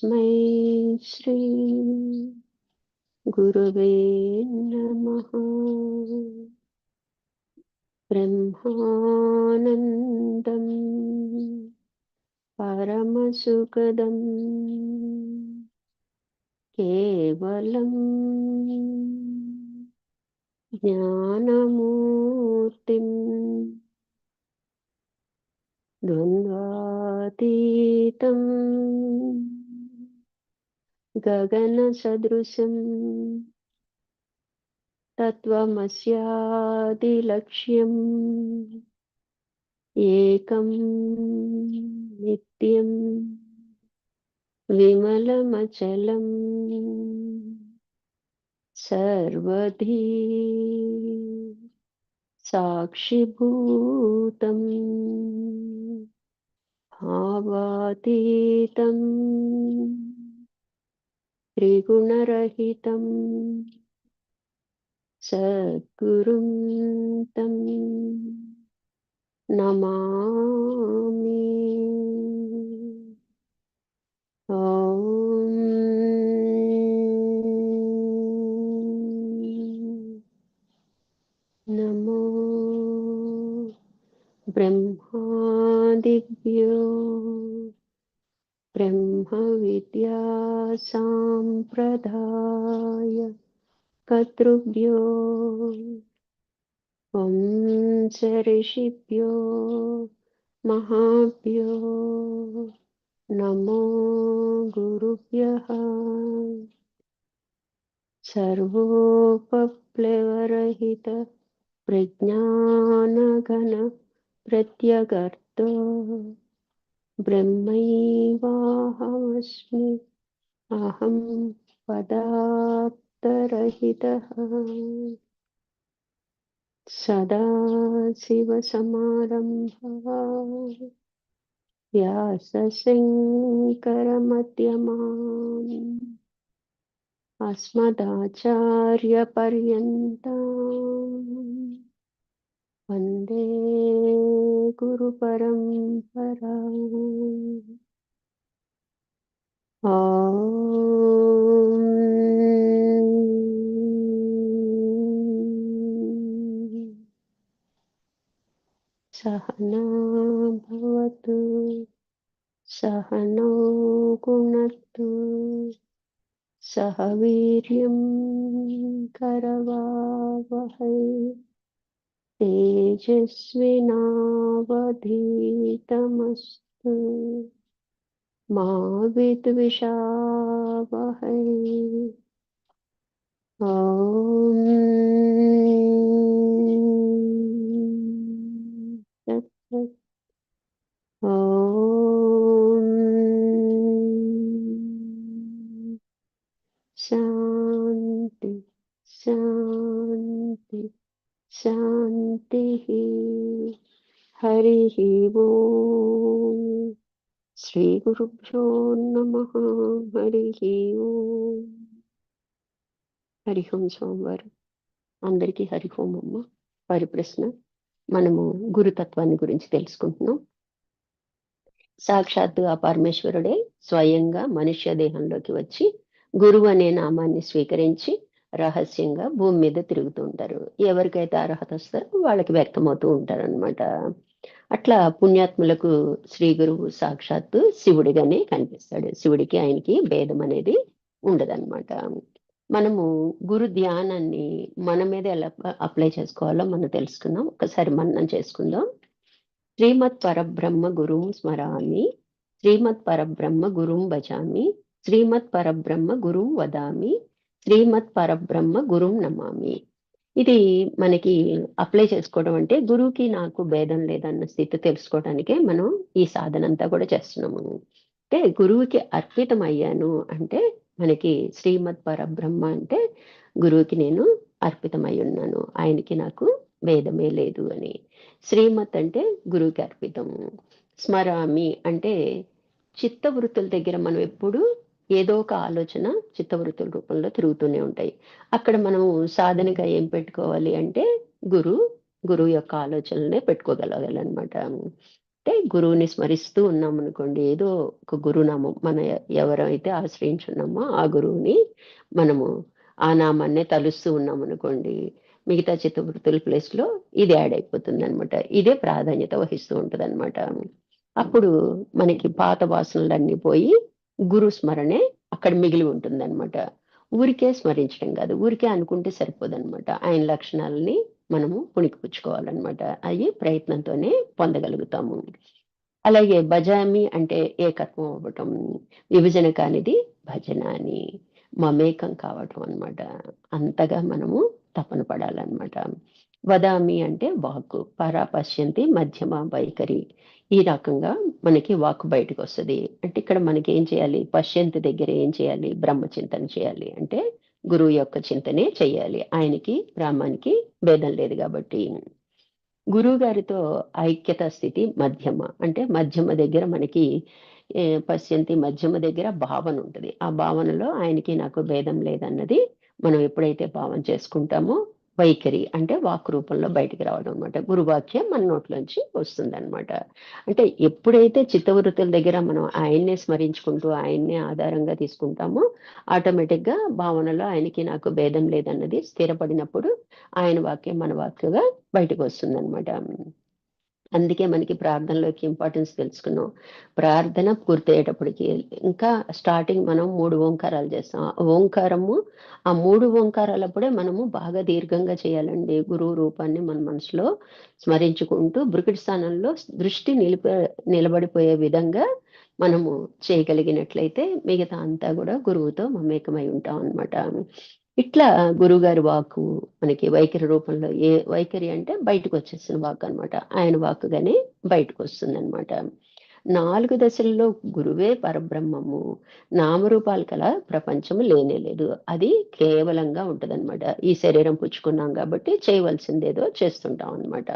तस्मै श्री गुरुवे नमः। ब्रह्मानन्दं परमसुखदं केवलं ज्ञानमूर्तिं द्वन्द्वातीतं गगनसदृशं तत्त्वमस्यादिलक्ष्यम् एकं नित्यं विमलमचलं सर्वधी साक्षिभूतं भावातीतं त्रिगुणरहितं सद्गुरुं तं नमामि। नमो ब्रह्मादिभ्यो ब्रह्मविद्यासाम्प्रदाय कर्तृभ्यो वंश ऋषिभ्यो महाभ्यो नमो गुरुभ्यः। सर्वोपप्लवरहित प्रज्ञानघन प्रत्यगर्तो ब्रह्मैवाहमस्मि अहं पदार्थरहितः। सदाशिवसमारम्भाः व्यासशङ्करमध्यमाम् अस्मदाचार्यपर्यन्ताम् वन्दे गुरुपरम्पराम्। सहना भवतु सहनौ गुणतु सह वीर्यं करवावहै तेजस्विनावधीतमस्तु मा विद्विषावहै। ॐ तत्सत्। ॐ शान्ति शान्ति शान्तिः। हरिः ओम्। श्री गुरुभ्यो नमः। हरिः ओम्। హరి ఓం సోమవారం అందరికీ హరి ఓం అమ్మ. పరిప్రశ్న, మనము గురుతత్వాన్ని గురించి తెలుసుకుంటున్నాం. సాక్షాత్తు ఆ పరమేశ్వరుడే స్వయంగా మనుష్య దేహంలోకి వచ్చి గురువు అనే నామాన్ని స్వీకరించి రహస్యంగా భూమి మీద తిరుగుతూ ఉంటారు. ఎవరికైతే అర్హత వస్తారో వాళ్ళకి వ్యక్తమవుతూ ఉంటారు అనమాట. అట్లా పుణ్యాత్ములకు శ్రీ గురువు సాక్షాత్తు శివుడిగానే కనిపిస్తాడు. శివుడికి ఆయనకి భేదం అనేది ఉండదన్నమాట. మనము గురు ధ్యానాన్ని మన మీద ఎలా అప్లై చేసుకోవాలో మనం తెలుసుకుందాం. ఒకసారి మననం చేసుకుందాం. శ్రీమత్ పరబ్రహ్మ గురుం స్మరామి, శ్రీమత్ పరబ్రహ్మ గురుం భజామి, శ్రీమత్ పరబ్రహ్మ గురుం వదామి, శ్రీమత్ పరబ్రహ్మ గురుం నమామి. ఇది మనకి అప్లై చేసుకోవడం అంటే గురువుకి నాకు భేదం లేదన్న స్థితి తెలుసుకోవడానికే మనం ఈ సాధన అంతా కూడా చేస్తున్నాము. అంటే గురువుకి అర్పితం అయ్యాను అంటే మనకి శ్రీమత్ పరబ్రహ్మ అంటే గురువుకి నేను అర్పితమై ఉన్నాను, ఆయనకి నాకు భేదమే లేదు అని. శ్రీమత్ అంటే గురువుకి అర్పితం. స్మరామి అంటే చిత్తవృత్తుల దగ్గర మనం ఎప్పుడు ఏదో ఒక ఆలోచన చిత్తవృత్తుల రూపంలో తిరుగుతూనే ఉంటాయి. అక్కడ మనం సాధనగా ఏం పెట్టుకోవాలి అంటే గురువు యొక్క ఆలోచనలనే పెట్టుకోగలగాలన్నమాట. అంటే గురువుని స్మరిస్తూ ఉన్నాం అనుకోండి, ఏదో ఒక గురునామం మన ఎవరైతే ఆశ్రయించున్నామో ఆ గురువుని మనము ఆ నామాన్నే తలుస్తూ ఉన్నాం అనుకోండి, మిగతా చిత్తవృత్తుల ప్లేస్ లో ఇది యాడ్ అయిపోతుంది అనమాట. ఇదే ప్రాధాన్యత వహిస్తూ ఉంటది అనమాట. అప్పుడు మనకి పాత వాసనలన్నీ పోయి గురు స్మరణే అక్కడ మిగిలి ఉంటుంది అనమాట. ఊరికే స్మరించడం కాదు, ఊరికే అనుకుంటే సరిపోదన్నమాట. ఆయన లక్షణాలని మనము పుణికిపుచ్చుకోవాలన్నమాట. అవి ప్రయత్నంతోనే పొందగలుగుతాము. అలాగే భజామి అంటే ఏకత్వం అవ్వటం, విభజన కానిది భజన అని మమేకం కావటం అన్నమాట. అంతగా మనము తపన పడాలన్నమాట. వదామి అంటే వాక్కు, పరా పశ్యంతి మధ్యమ వైఖరి. ఈ రకంగా మనకి వాక్కు బయటకు వస్తుంది. అంటే ఇక్కడ మనకి ఏం చేయాలి, పశ్యంతి దగ్గర ఏం చేయాలి, బ్రహ్మచింతన చేయాలి. అంటే గురువు యొక్క చింతనే చెయ్యాలి. ఆయనకి బ్రాహ్మణికి భేదం లేదు కాబట్టి. గురువు గారితో ఐక్యత స్థితి మధ్యమ, అంటే మధ్యమ దగ్గర మనకి పశ్యంతి మధ్యమ దగ్గర భావన ఉంటుంది. ఆ భావనలో ఆయనకి నాకు భేదం లేదన్నది మనం ఎప్పుడైతే భావన చేసుకుంటామో వైఖరి అంటే వాక్ రూపంలో బయటికి రావడం అనమాట. గురువాక్యం మన నోట్లోంచి వస్తుంది అనమాట. అంటే ఎప్పుడైతే చిత్తవృత్తుల దగ్గర మనం ఆయన్నే స్మరించుకుంటూ ఆయన్నే ఆధారంగా తీసుకుంటామో ఆటోమేటిక్ గా భావనలో ఆయనకి నాకు భేదం లేదన్నది స్థిరపడినప్పుడు ఆయన వాక్యం మన వాక్యగా బయటకు వస్తుంది అనమాట. అందుకే మనకి ప్రార్థనలోకి ఇంపార్టెన్స్ తెలుసుకున్నాం. ప్రార్థన పూర్తయ్యేటప్పటికి ఇంకా స్టార్టింగ్ మనం 3 ఓంకారాలు చేస్తాం. ఆ ఓంకారము, ఆ 3 ఓంకారాలప్పుడే మనము బాగా దీర్ఘంగా చేయాలండి. గురువు రూపాన్ని మన మనసులో స్మరించుకుంటూ బృకుటి స్థానంలో దృష్టి నిలబడిపోయే విధంగా మనము చేయగలిగినట్లయితే మిగతా అంతా కూడా గురువుతో మమేకమై ఉంటాం అన్నమాట. ఇట్లా గురువుగారి వాక్కు మనకి వైఖరి రూపంలో, ఏ వైఖరి అంటే బయటకు వచ్చేసిన వాక్ అన్నమాట. ఆయన వాక్కుగానే బయటకు వస్తుందన్నమాట. 4 దశల్లో గురువే పరబ్రహ్మము. నామరూపాలు కల ప్రపంచము లేనే లేదు. అది కేవలంగా ఉంటదన్నమాట. ఈ శరీరం పుచ్చుకున్నాం కాబట్టి చేయవలసిందేదో చేస్తుంటాం అన్నమాట.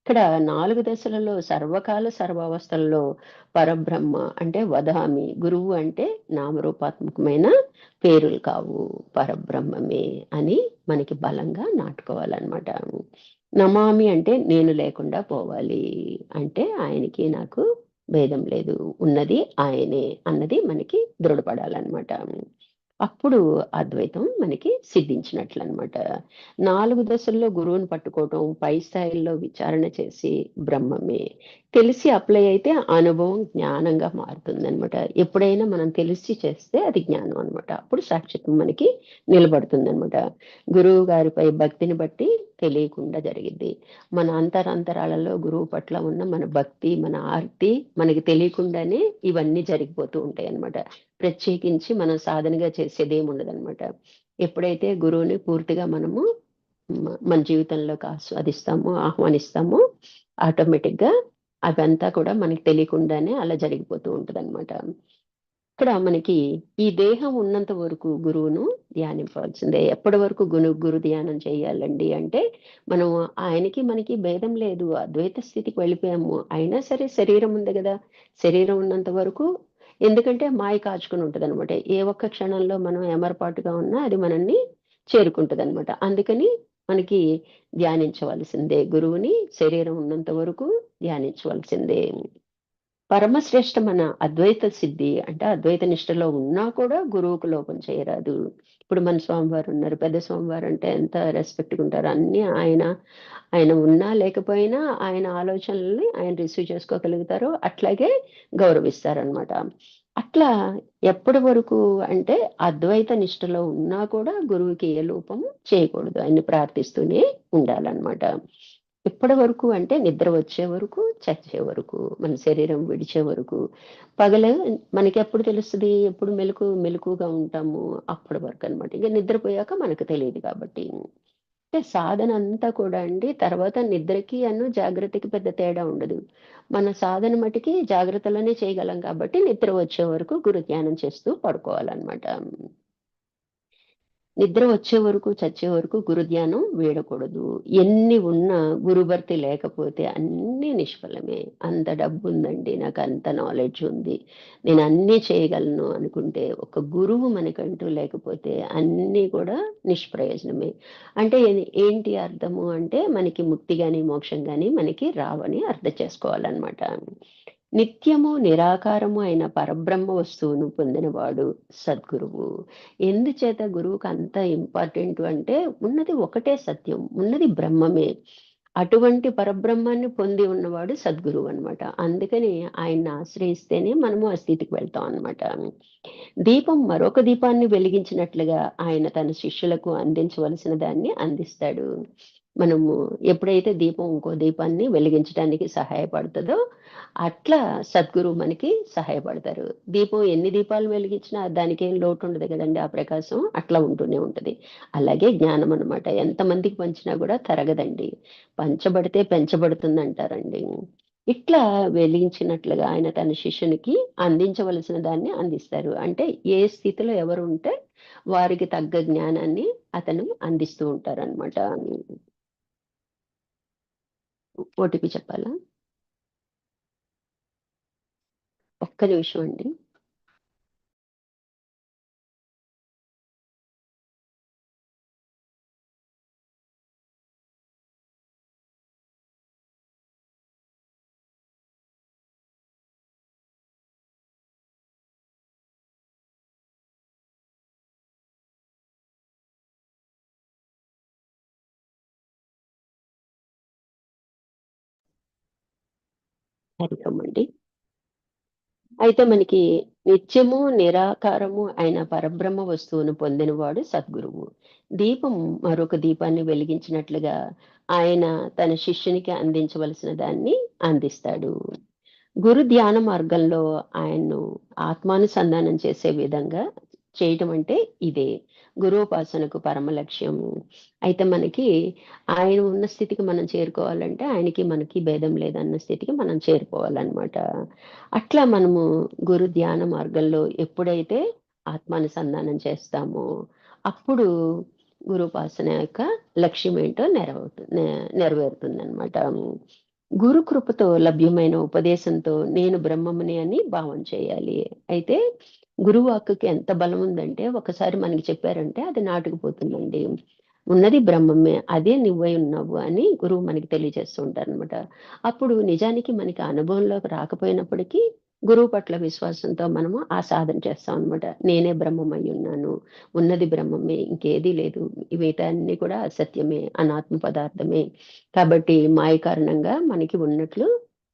ఇక్కడ 4 దశలలో సర్వకాల సర్వావస్థలలో పరబ్రహ్మ అంటే వదామి, గురువు అంటే నామరూపాత్మకమైన పేరులు కావు, పరబ్రహ్మమే అని మనకి బలంగా నాటుకోవాలన్నమాట. నమామి అంటే నేను లేకుండా పోవాలి, అంటే ఆయనకి నాకు భేదం లేదు, ఉన్నది ఆయనే అన్నది మనకి దృఢపడాలన్నమాట. అప్పుడు అద్వైతం మనకి సిద్ధించినట్లు అనమాట. 4 దశల్లో గురువుని పట్టుకోవటం, పై స్థాయిల్లో విచారణ చేసి బ్రహ్మమే తెలిసి అప్లై అయితే అనుభవం జ్ఞానంగా మారుతుందన్నమాట. ఎప్పుడైనా మనం తెలిసి చేస్తే అది జ్ఞానం అన్నమాట. అప్పుడు సాక్షాత్వం మనకి నిలబడుతుందన్నమాట. గురువు గారిపై భక్తిని బట్టి తెలియకుండా జరిగిద్ది. మన అంతరాలలో గురువు పట్ల ఉన్న మన భక్తి, మన ఆర్తి మనకి తెలియకుండానే ఇవన్నీ జరిగిపోతూ ఉంటాయి అన్నమాట. ప్రత్యేకించి మనం సాధనగా చేసేది ఏమి ఉండదన్నమాట. ఎప్పుడైతే గురువుని పూర్తిగా మనము మన జీవితంలోకి ఆస్వాదిస్తామో, ఆహ్వానిస్తామో ఆటోమేటిక్ గా అవంతా కూడా మనకి తెలియకుండానే అలా జరిగిపోతూ ఉంటదన్నమాట. ఇక్కడ మనకి ఈ దేహం ఉన్నంత వరకు గురువును ధ్యానించవలసిందే. ఎప్పటి వరకు గురు ధ్యానం చేయాలండి అంటే, మనం ఆయనకి మనకి భేదం లేదు, అద్వైత స్థితికి వెళ్ళిపోయాము. అయినా సరే శరీరం ఉంది కదా, శరీరం ఉన్నంత వరకు, ఎందుకంటే మాయ కాచుకుని ఉంటది అనమాట. ఏ ఒక్క క్షణంలో మనం ఎమరపాటుగా ఉన్నా అది మనల్ని చేరుకుంటది అనమాట. అందుకని మనకి ధ్యానించవలసిందే గురువుని, శరీరం ఉన్నంత వరకు ధ్యానించవలసిందే. పరమశ్రేష్టమైన అద్వైత సిద్ధి అంటే అద్వైత నిష్టలో ఉన్నా కూడా గురువుకు లోపం చేయరాదు. ఇప్పుడు మన స్వామివారు ఉన్నారు, పెద్ద స్వామివారు అంటే ఎంత రెస్పెక్ట్ ఉంటారు. అన్ని ఆయన ఆయన ఉన్నా లేకపోయినా ఆయన ఆలోచనల్ని ఆయన రిసీవ్ చేసుకోగలుగుతారు, అట్లాగే గౌరవిస్తారనమాట. అట్లా ఎప్పటి వరకు అంటే అద్వైత నిష్టలో ఉన్నా కూడా గురువుకి ఏ లోపము చేయకూడదు, ఆయన్ని ప్రార్థిస్తూనే ఉండాలన్నమాట. ఎప్పటి వరకు అంటే నిద్ర వచ్చే వరకు, చచ్చే వరకు, మన శరీరం విడిచే వరకు. పగలు మనకి ఎప్పుడు తెలుస్తుంది, ఎప్పుడు మెలకుగా ఉంటాము, అప్పటి వరకు అనమాట. ఇక నిద్రపోయాక మనకు తెలియదు కాబట్టి. అంటే సాధన అంతా కూడా అండి తర్వాత నిద్రకి జాగ్రత్తకి పెద్ద తేడా ఉండదు. మన సాధన మటుకి జాగ్రత్తలోనే చేయగలం కాబట్టి నిద్ర వచ్చే వరకు గురు ధ్యానం చేస్తూ పడుకోవాలన్నమాట. నిద్ర వచ్చే వరకు, చచ్చే వరకు గురు ధ్యానం వీడకూడదు. ఎన్ని ఉన్నా గురుభర్తి లేకపోతే అన్నీ నిష్ఫలమే. అంత డబ్బుందండి, నాకంత నాలెడ్జ్ ఉంది, నేనన్నీ చేయగలను అనుకుంటే, ఒక గురువు మనకంటూ లేకపోతే అన్నీ కూడా నిష్ప్రయోజనమే. అంటే ఏంటి అర్థము అంటే, మనకి ముక్తి గాని, మోక్షం గాని మనకి రావని అర్థం చేసుకోవాలనమాట. నిత్యము నిరాకారము అయిన పరబ్రహ్మ వస్తువును పొందినవాడు సద్గురువు. ఎందుచేత గురువుకి అంత ఇంపార్టెంట్ అంటే, ఉన్నది ఒకటే సత్యం, ఉన్నది బ్రహ్మమే. అటువంటి పరబ్రహ్మాన్ని పొంది ఉన్నవాడు సద్గురువు అనమాట. అందుకని ఆయన్ని ఆశ్రయిస్తేనే మనము ఆ స్థితికి వెళ్తాం అనమాట. దీపం మరొక దీపాన్ని వెలిగించినట్లుగా ఆయన తన శిష్యులకు అందించవలసిన దాన్ని అందిస్తాడు. మనము ఎప్పుడైతే దీపం ఇంకో దీపాన్ని వెలిగించడానికి సహాయపడుతుందో, అట్లా సద్గురువు మనకి సహాయపడతారు. దీపం ఎన్ని దీపాలు వెలిగించినా దానికేం లోటు ఉండదు కదండీ! ఆ ప్రకాశం అట్లా ఉంటూనే ఉంటది. అలాగే జ్ఞానం అనమాట. ఎంతమందికి పంచినా కూడా తరగదండి. పంచబడితే పెంచబడుతుందంటారండి. ఇట్లా వెలిగించినట్లుగా ఆయన తన శిష్యునికి అందించవలసిన దాన్ని అందిస్తారు. అంటే ఏ స్థితిలో ఎవరుంటే వారికి తగ్గ జ్ఞానాన్ని అతను అందిస్తూ ఉంటారనమాట. ఓటీపీ చెప్పాలా? ఒక్క నిమిషం అండి. హరికమ్మండి. అయితే మనకి నిత్యము, నిరాకారము అయిన పరబ్రహ్మ వస్తువును పొందినవాడు సద్గురువు. దీపం మరొక దీపాన్ని వెలిగించినట్లుగా ఆయన తన శిష్యునికి అందించవలసిన దాన్ని అందిస్తాడు. గురు ధ్యాన మార్గంలో ఆయన్ను ఆత్మానుసంధానం చేసే విధంగా చేయటం అంటే ఇదే. గురోపాసనకు పరమ లక్ష్యము. అయితే మనకి ఆయన ఉన్న స్థితికి మనం చేరుకోవాలంటే ఆయనకి, మనకి భేదం లేదన్న స్థితికి మనం చేరుకోవాలనమాట. అట్లా మనము గురు ధ్యాన మార్గంలో ఎప్పుడైతే ఆత్మానుసంధానం చేస్తామో, అప్పుడు గురుపాసన యొక్క లక్ష్యం ఏంటో నెరవేరుతుందనమాట. గురు కృపతో లభ్యమైన ఉపదేశంతో నేను బ్రహ్మముని అని భావం చేయాలి. అయితే గురువు వాక్కుకి ఎంత బలం ఉందంటే, ఒకసారి మనకి చెప్పారంటే అది నాటుకుపోతుందండి. ఉన్నది బ్రహ్మమే, అదే నువ్వై ఉన్నావు అని గురువు మనకి తెలియజేస్తూ ఉంటారనమాట. అప్పుడు నిజానికి మనకి అనుభవంలోకి రాకపోయినప్పటికీ గురువు పట్ల విశ్వాసంతో మనము ఆ సాధన చేస్తాం అనమాట. నేనే బ్రహ్మమై ఉన్నాను, ఉన్నది బ్రహ్మమే, ఇంకేదీ లేదు, మిగతా అన్ని కూడా అసత్యమే, అనాత్మ పదార్థమే. కాబట్టి మాయ కారణంగా మనకి ఉన్నట్లు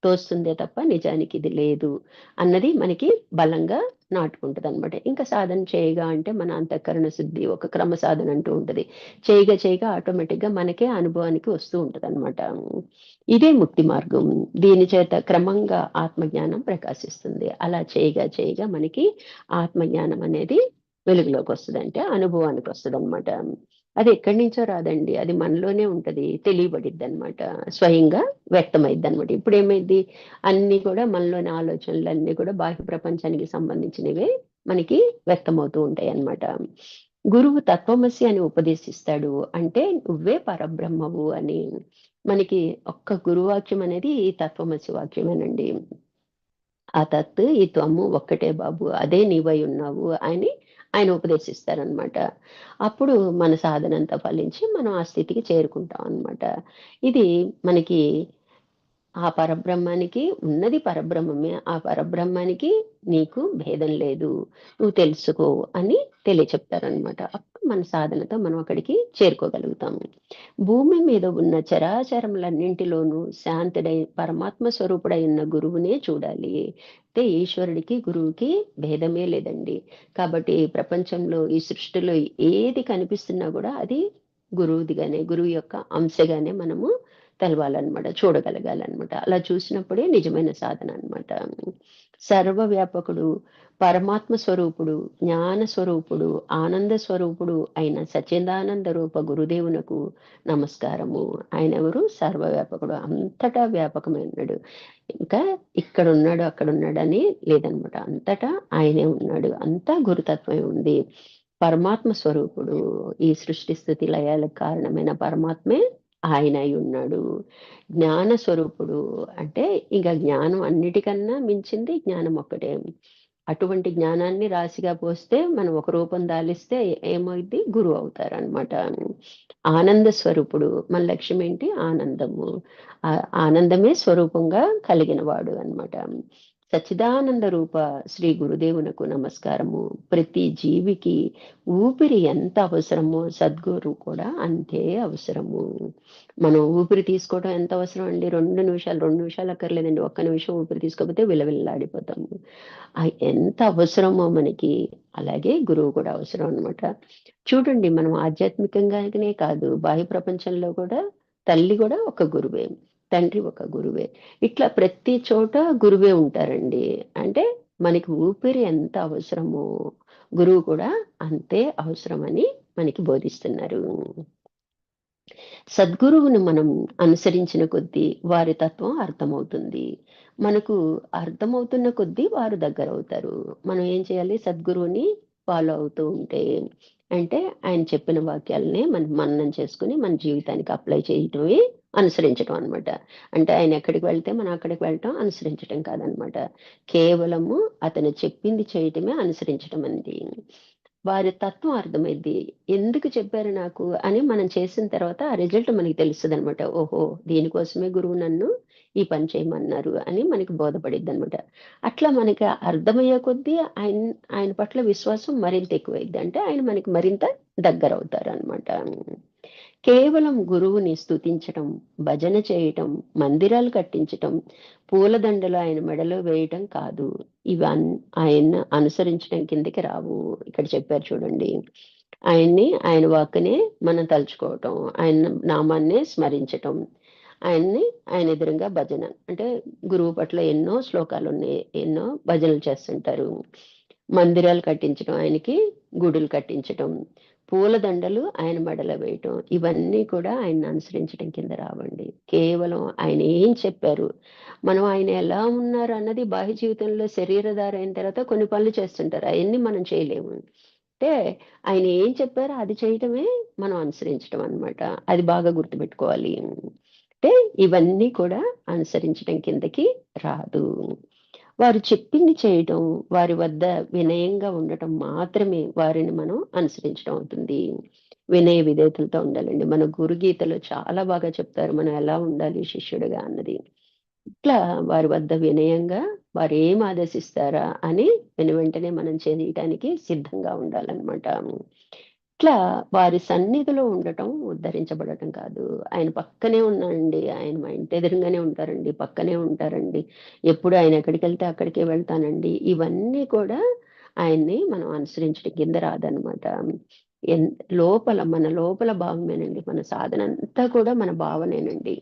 తోస్తుందే తప్ప నిజానికి ఇది లేదు అన్నది మనకి బలంగా నాటుకుంటదనమాట. ఇంకా సాధన చేయగా అంటే మన అంతఃకరణ శుద్ధి ఒక క్రమ సాధన అంటూ ఉంటది. చేయగా చేయగా ఆటోమేటిక్‌గా మనకే అనుభవానికి వస్తూ ఉంటదనమాట. ఇదే ముక్తి మార్గం. దీని చేత క్రమంగా ఆత్మజ్ఞానం ప్రకాశిస్తుంది. అలా చేయగా చేయగా మనకి ఆత్మజ్ఞానం అనేది వెలుగులోకొస్తది. అంటే అనుభవానికొస్తదనమాట. అది ఎక్కడి నుంచో రాదండి. అది మనలోనే ఉంటది. తెలియబడిద్దనమాట. స్వయంగా వ్యక్తమైద్దనమాట. ఇప్పుడేమైద్ది, అన్నీ కూడా మనలోని ఆలోచనలన్నీ కూడా బాహ్య ప్రపంచానికి సంబంధించినవే మనకి వ్యక్తమవుతూ ఉంటాయన్నమాట. గురువు తత్వమసి అని ఉపదేశిస్తాడు. అంటే నువ్వే పరబ్రహ్మవు అని. మనకి ఒక్క గురువాక్యం అనేది ఈ తత్వమసి వాక్యమేనండి. ఆ తత్, ఈ త్వము ఒక్కటే బాబు, అదే నీవై ఉన్నావు అని ఆయన ఉపదేశిస్తారనమాట. అప్పుడు మన సాధనంతా ఫలించి మనం ఆ స్థితికి చేరుకుంటాం అనమాట. ఇది మనకి ఆ పరబ్రహ్మానికి, ఉన్నది పరబ్రహ్మమే, ఆ పరబ్రహ్మానికి నీకు భేదం లేదు, నువ్వు తెలుసుకో అని తెలియచెప్తారనమాట. అప్పుడు మన సాధనతో మనం అక్కడికి చేరుకోగలుగుతాము. భూమి మీద ఉన్న చరాచరములన్నింటిలోనూ శాంతుడై పరమాత్మ స్వరూపుడై ఉన్న గురువునే చూడాలి. అయితే ఈశ్వరుడికి, గురువుకి భేదమే లేదండి. కాబట్టి ఈ ప్రపంచంలో, ఈ సృష్టిలో ఏది కనిపిస్తున్నా కూడా అది గురువుదిగానే, గురువు యొక్క అంశగానే మనము తెలవాలనమాట. చూడగలగాలనమాట. అలా చూసినప్పుడే నిజమైన సాధన అనమాట. సర్వవ్యాపకుడు, పరమాత్మ స్వరూపుడు, జ్ఞాన స్వరూపుడు, ఆనంద స్వరూపుడు అయిన సచ్చిదానంద రూప గురుదేవునకు నమస్కారము. ఆయనెవరు? సర్వవ్యాపకుడు. అంతటా వ్యాపకమై ఉన్నాడు. ఇంకా ఇక్కడున్నాడు, అక్కడున్నాడని లేదనమాట. అంతటా ఆయనే ఉన్నాడు. అంతా గురుతత్వమే ఉంది. పరమాత్మ స్వరూపుడు. ఈ సృష్టి స్థితి లయాలకు కారణమైన పరమాత్మే ఆయన అయి ఉన్నాడు. జ్ఞాన స్వరూపుడు అంటే ఇక జ్ఞానం అన్నిటికన్నా మించింది జ్ఞానం ఒక్కటే. అటువంటి జ్ఞానాన్ని రాశిగా పోస్తే మనం ఒక రూపం దాలిస్తే ఏమైద్ది? గురువు అవుతారనమాట. ఆనంద స్వరూపుడు. మన లక్ష్యం ఏంటి? ఆనందము. ఆనందమే స్వరూపంగా కలిగిన వాడు అన్నమాట. సచ్చిదానంద రూప శ్రీ గురుదేవునకు నమస్కారము. ప్రతి జీవికి ఊపిరి ఎంత అవసరమో సద్గురు కూడా అంతే అవసరము. మనం ఊపిరి తీసుకోవడం ఎంత అవసరం అండి? 2 నిమిషాలు అక్కర్లేదండి. ఒక్క నిమిషం ఊపిరి తీసుకోకపోతే విలవిల్లాడిపోతాము. ఎంత అవసరమో మనకి అలాగే గురువు కూడా అవసరం అన్నమాట. చూడండి, మనం ఆధ్యాత్మికంగానే కాదు, బాహ్య ప్రపంచంలో కూడా తల్లి కూడా ఒక గురువే, తండ్రి ఒక గురువే. ఇట్లా ప్రతి చోట గురువే ఉంటారండి. అంటే మనకి ఊపిరి ఎంత అవసరమో గురువు కూడా అంతే అవసరమని మనకి బోధిస్తున్నారు. సద్గురువును మనం అనుసరించిన కొద్దీ వారి తత్వం అర్థమవుతుంది. మనకు అర్థమవుతున్న కొద్దీ వారు దగ్గరవుతారు. మనం ఏం చేయాలి? సద్గురువుని ఫాలో అవుతూ ఉంటే, అంటే ఆయన చెప్పిన వాక్యాలనే మనం మననం చేసుకొని మన జీవితానికి అప్లై చేయటమే అనుసరించటం అన్నమాట. అంటే ఆయన ఎక్కడికి వెళ్తే మనం అక్కడికి వెళ్ళటం అనుసరించటం కాదనమాట. కేవలము అతను చెప్పింది చేయటమే అనుసరించటం అండి. వారి తత్వం అర్థమైద్ది. ఎందుకు చెప్పారు నాకు అని మనం చేసిన తర్వాత ఆ రిజల్ట్ మనకి తెలుస్తదనమాట. ఓహో! దీనికోసమే గురువు నన్ను ఈ పని చేయమన్నారు అని మనకి బోధపడిద్దనమాట. అట్లా మనకి అర్థమయ్యే కొద్దీ ఆయన పట్ల విశ్వాసం మరింత ఎక్కువైద్ది. అంటే ఆయన మనకి మరింత దగ్గరవుతారనమాట. కేవలం గురువుని స్తుతించటం, భజన చేయటం, మందిరాలు కట్టించటం, పూలదండలు ఆయన మెడలో వేయటం కాదు. ఆయన్ని అనుసరించడం కిందకి రావు. ఇక్కడ చెప్పారు చూడండి. ఆయన వాక్కునే మనం తలుచుకోవటం, ఆయన నామాన్నే స్మరించటం, ఆయన ఎదురుంగా భజన. అంటే గురువు పట్ల ఎన్నో శ్లోకాలున్నాయి. ఎన్నో భజనలు చేస్తుంటారు. మందిరాలు కట్టించటం, ఆయనకి గుడులు కట్టించటం, పూలదండలు ఆయన మెడలో వేయటం, ఇవన్నీ కూడా ఆయన్ని అనుసరించడం కింద రావండి. కేవలం ఆయన ఏం చెప్పారు, మనం ఆయన ఎలా ఉన్నారు అన్నది బాహ్య జీవితంలో శరీరధారైన తర్వాత కొన్ని పనులు చేస్తుంటారు. అయన్నీ మనం చేయలేము. అంటే ఆయన ఏం చెప్పారో అది చేయటమే మనం అనుసరించటం అన్నమాట. అది బాగా గుర్తుపెట్టుకోవాలి. అంటే ఇవన్నీ కూడా అనుసరించటం కిందకి రాదు. వారు చెప్పింది చేయటం, వారి వద్ద వినయంగా ఉండటం మాత్రమే వారిని మనం అనుసరించడం అవుతుంది. వినయ విధేయతలతో ఉండాలండి. మన గురుగీతలో చాలా బాగా చెప్తారు మనం ఎలా ఉండాలి శిష్యుడిగా అన్నది. ఇట్లా వారి వద్ద వినయంగా వారేం ఆదేశిస్తారా అని వెనువెంటనే మనం చేయటానికి సిద్ధంగా ఉండాలన్నమాట. ఇట్లా వారి సన్నిధిలో ఉండటం ఉద్ధరించబడటం కాదు. ఆయన పక్కనే ఉన్నానండి. ఆయన మా ఇంటి ఎదురుగానే ఉంటారండి. పక్కనే ఉంటారండి. ఎప్పుడు ఆయన ఎక్కడికెళ్తే అక్కడికే వెళ్తానండి. ఇవన్నీ కూడా ఆయన్ని మనం అనుసరించడం కింద రాదనమాట. ఎన్ మన లోపల భావమేనండి. మన సాధన అంతా కూడా మన భావనేనండి.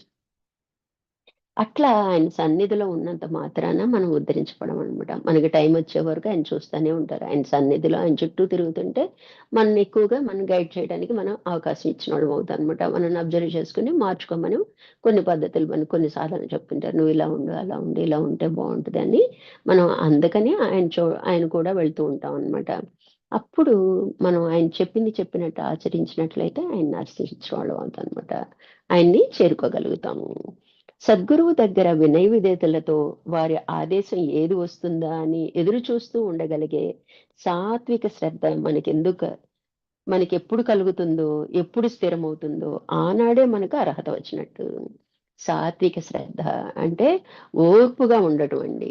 అట్లా ఆయన సన్నిధిలో ఉన్నంత మాత్రాన మనం ఉద్ధరించబడం అనమాట. మనకి టైమొచ్చే వరకు ఆయన చూస్తానే ఉంటారు. ఆయన సన్నిధిలో ఆయన చుట్టూ తిరుగుతుంటే మనల్ని ఎక్కువగా మనం గైడ్ చేయడానికి మనం అవకాశం ఇచ్చినోళ్ళం అవుతామనమాట. మనల్ని అబ్జర్వ్ చేసుకొని మార్చుకోమని కొన్ని పద్ధతులు మనకు కొన్ని సాధనలు చెప్తుంటారు. నువ్వు ఇలా ఉండు, అలా ఉండు, ఇలా ఉంటే బావుంటదని. మనం అందుకని ఆయన కూడా వెళ్తూ ఉంటాం అనమాట. అప్పుడు మనం ఆయన చెప్పింది చెప్పినట్టు ఆచరించినట్లయితే ఆయన్ని ఆశ్రయించిన వాళ్ళం అవుతామనమాట. ఆయన్ని చేరుకోగలుగుతాము. సద్గురువు దగ్గర వినయ విధేయతలతో వారి ఆదేశం ఏది వస్తుందా అని ఎదురు చూస్తూ ఉండగలిగే సాత్విక శ్రద్ధ మనకెప్పుడు కలుగుతుందో, ఎప్పుడు స్థిరమవుతుందో ఆనాడే మనకు అర్హత వచ్చినట్టు. సాత్విక శ్రద్ధ అంటే ఓర్పుగా ఉండటం అండి.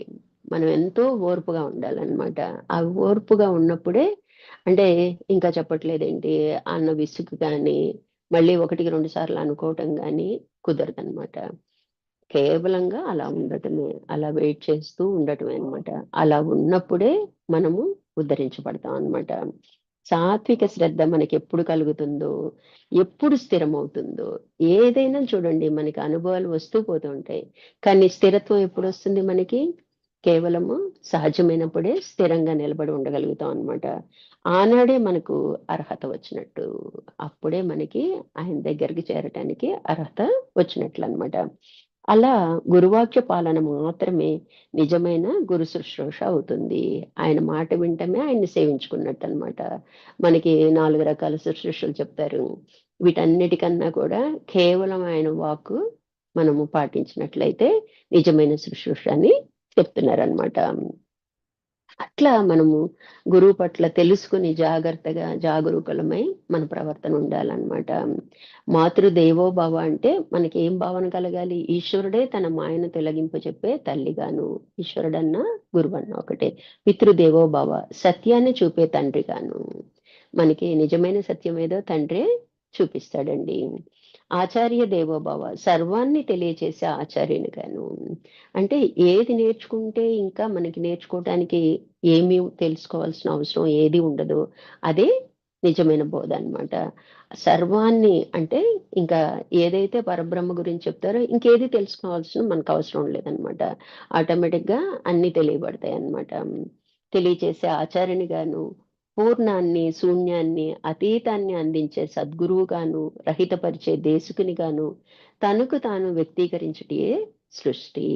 మనం ఎంతో ఓర్పుగా ఉండాలన్నమాట. ఆ ఓర్పుగా ఉన్నప్పుడే, అంటే ఇంకా చెప్పట్లేదేంటి, అన్న విసుగు గాని, మళ్ళీ 1, 2 సార్లు అనుకోవటం గాని కుదరదనమాట. కేవలంగా అలా ఉండటమే. అలా వెయిట్ చేస్తూ ఉండటమే అన్నమాట. అలా ఉన్నప్పుడే మనము ఉద్ధరించబడతాం అన్నమాట. సాత్విక శ్రద్ధ మనకెప్పుడు కలుగుతుందో, ఎప్పుడు స్థిరమవుతుందో, ఏదైనా చూడండి మనకి అనుభవాలు వస్తూ పోతూ ఉంటాయి. కానీ స్థిరత్వం ఎప్పుడొస్తుంది మనకి? కేవలము సహజమైనప్పుడే స్థిరంగా నిలబడి ఉండగలుగుతాం అన్నమాట. ఆనాడే మనకు అర్హత వచ్చినట్టు. అప్పుడే మనకి ఆయన దగ్గరికి చేరటానికి అర్హత వచ్చినట్లన్నమాట. అలా గురువాక్య పాలన మాత్రమే నిజమైన గురు శుశ్రూష అవుతుంది. ఆయన మాట వింటమే ఆయన్ని సేవించుకున్నట్టు అనమాట. మనకి 4 రకాల శుశ్రూషలు చెప్తారు. వీటన్నిటికన్నా కూడా కేవలం ఆయన వాక్కు మనము పాటించినట్లయితే నిజమైన శుశ్రూష అని చెప్తున్నారనమాట. అట్లా మనము గురువు పట్ల తెలుసుకుని జాగ్రత్తగా జాగరూకులమై మన ప్రవర్తన ఉండాలన్నమాట. మాతృదేవోభవ అంటే మనకి ఏం భావన కలగాలి? ఈశ్వరుడే తన మాయను తొలగింప చెప్పే తల్లిగాను, ఈశ్వరుడన్నా గురువన్నా ఒకటే. పితృదేవోభవ సత్యాన్ని చూపే తండ్రిగాను. మనకి నిజమైన సత్యం ఏదో తండ్రే చూపిస్తాడండి. ఆచార్య దేవోభవ సర్వాన్ని తెలియచేసే ఆచార్యునిగాను. అంటే ఏది నేర్చుకుంటే ఇంకా మనకి నేర్చుకోవటానికి ఏమీ తెలుసుకోవాల్సిన అవసరం ఏది ఉండదో అదే నిజమైన బోధ అన్నమాట. సర్వాన్ని అంటే ఇంకా ఏదైతే పరబ్రహ్మ గురించి చెప్తారో ఇంకేది తెలుసుకోవాల్సిన మనకు అవసరం లేదనమాట. ఆటోమేటిక్ గా అన్ని తెలియబడతాయి అన్నమాట. తెలియచేసే ఆచార్యునిగాను, పూర్ణాన్ని, శూన్యాన్ని, అతీతాన్ని అందించే సద్గురువుగాను, రహితపరిచే దేశకునిగాను, తనకు తాను వ్యక్తీకరించుటయే సృష్టి.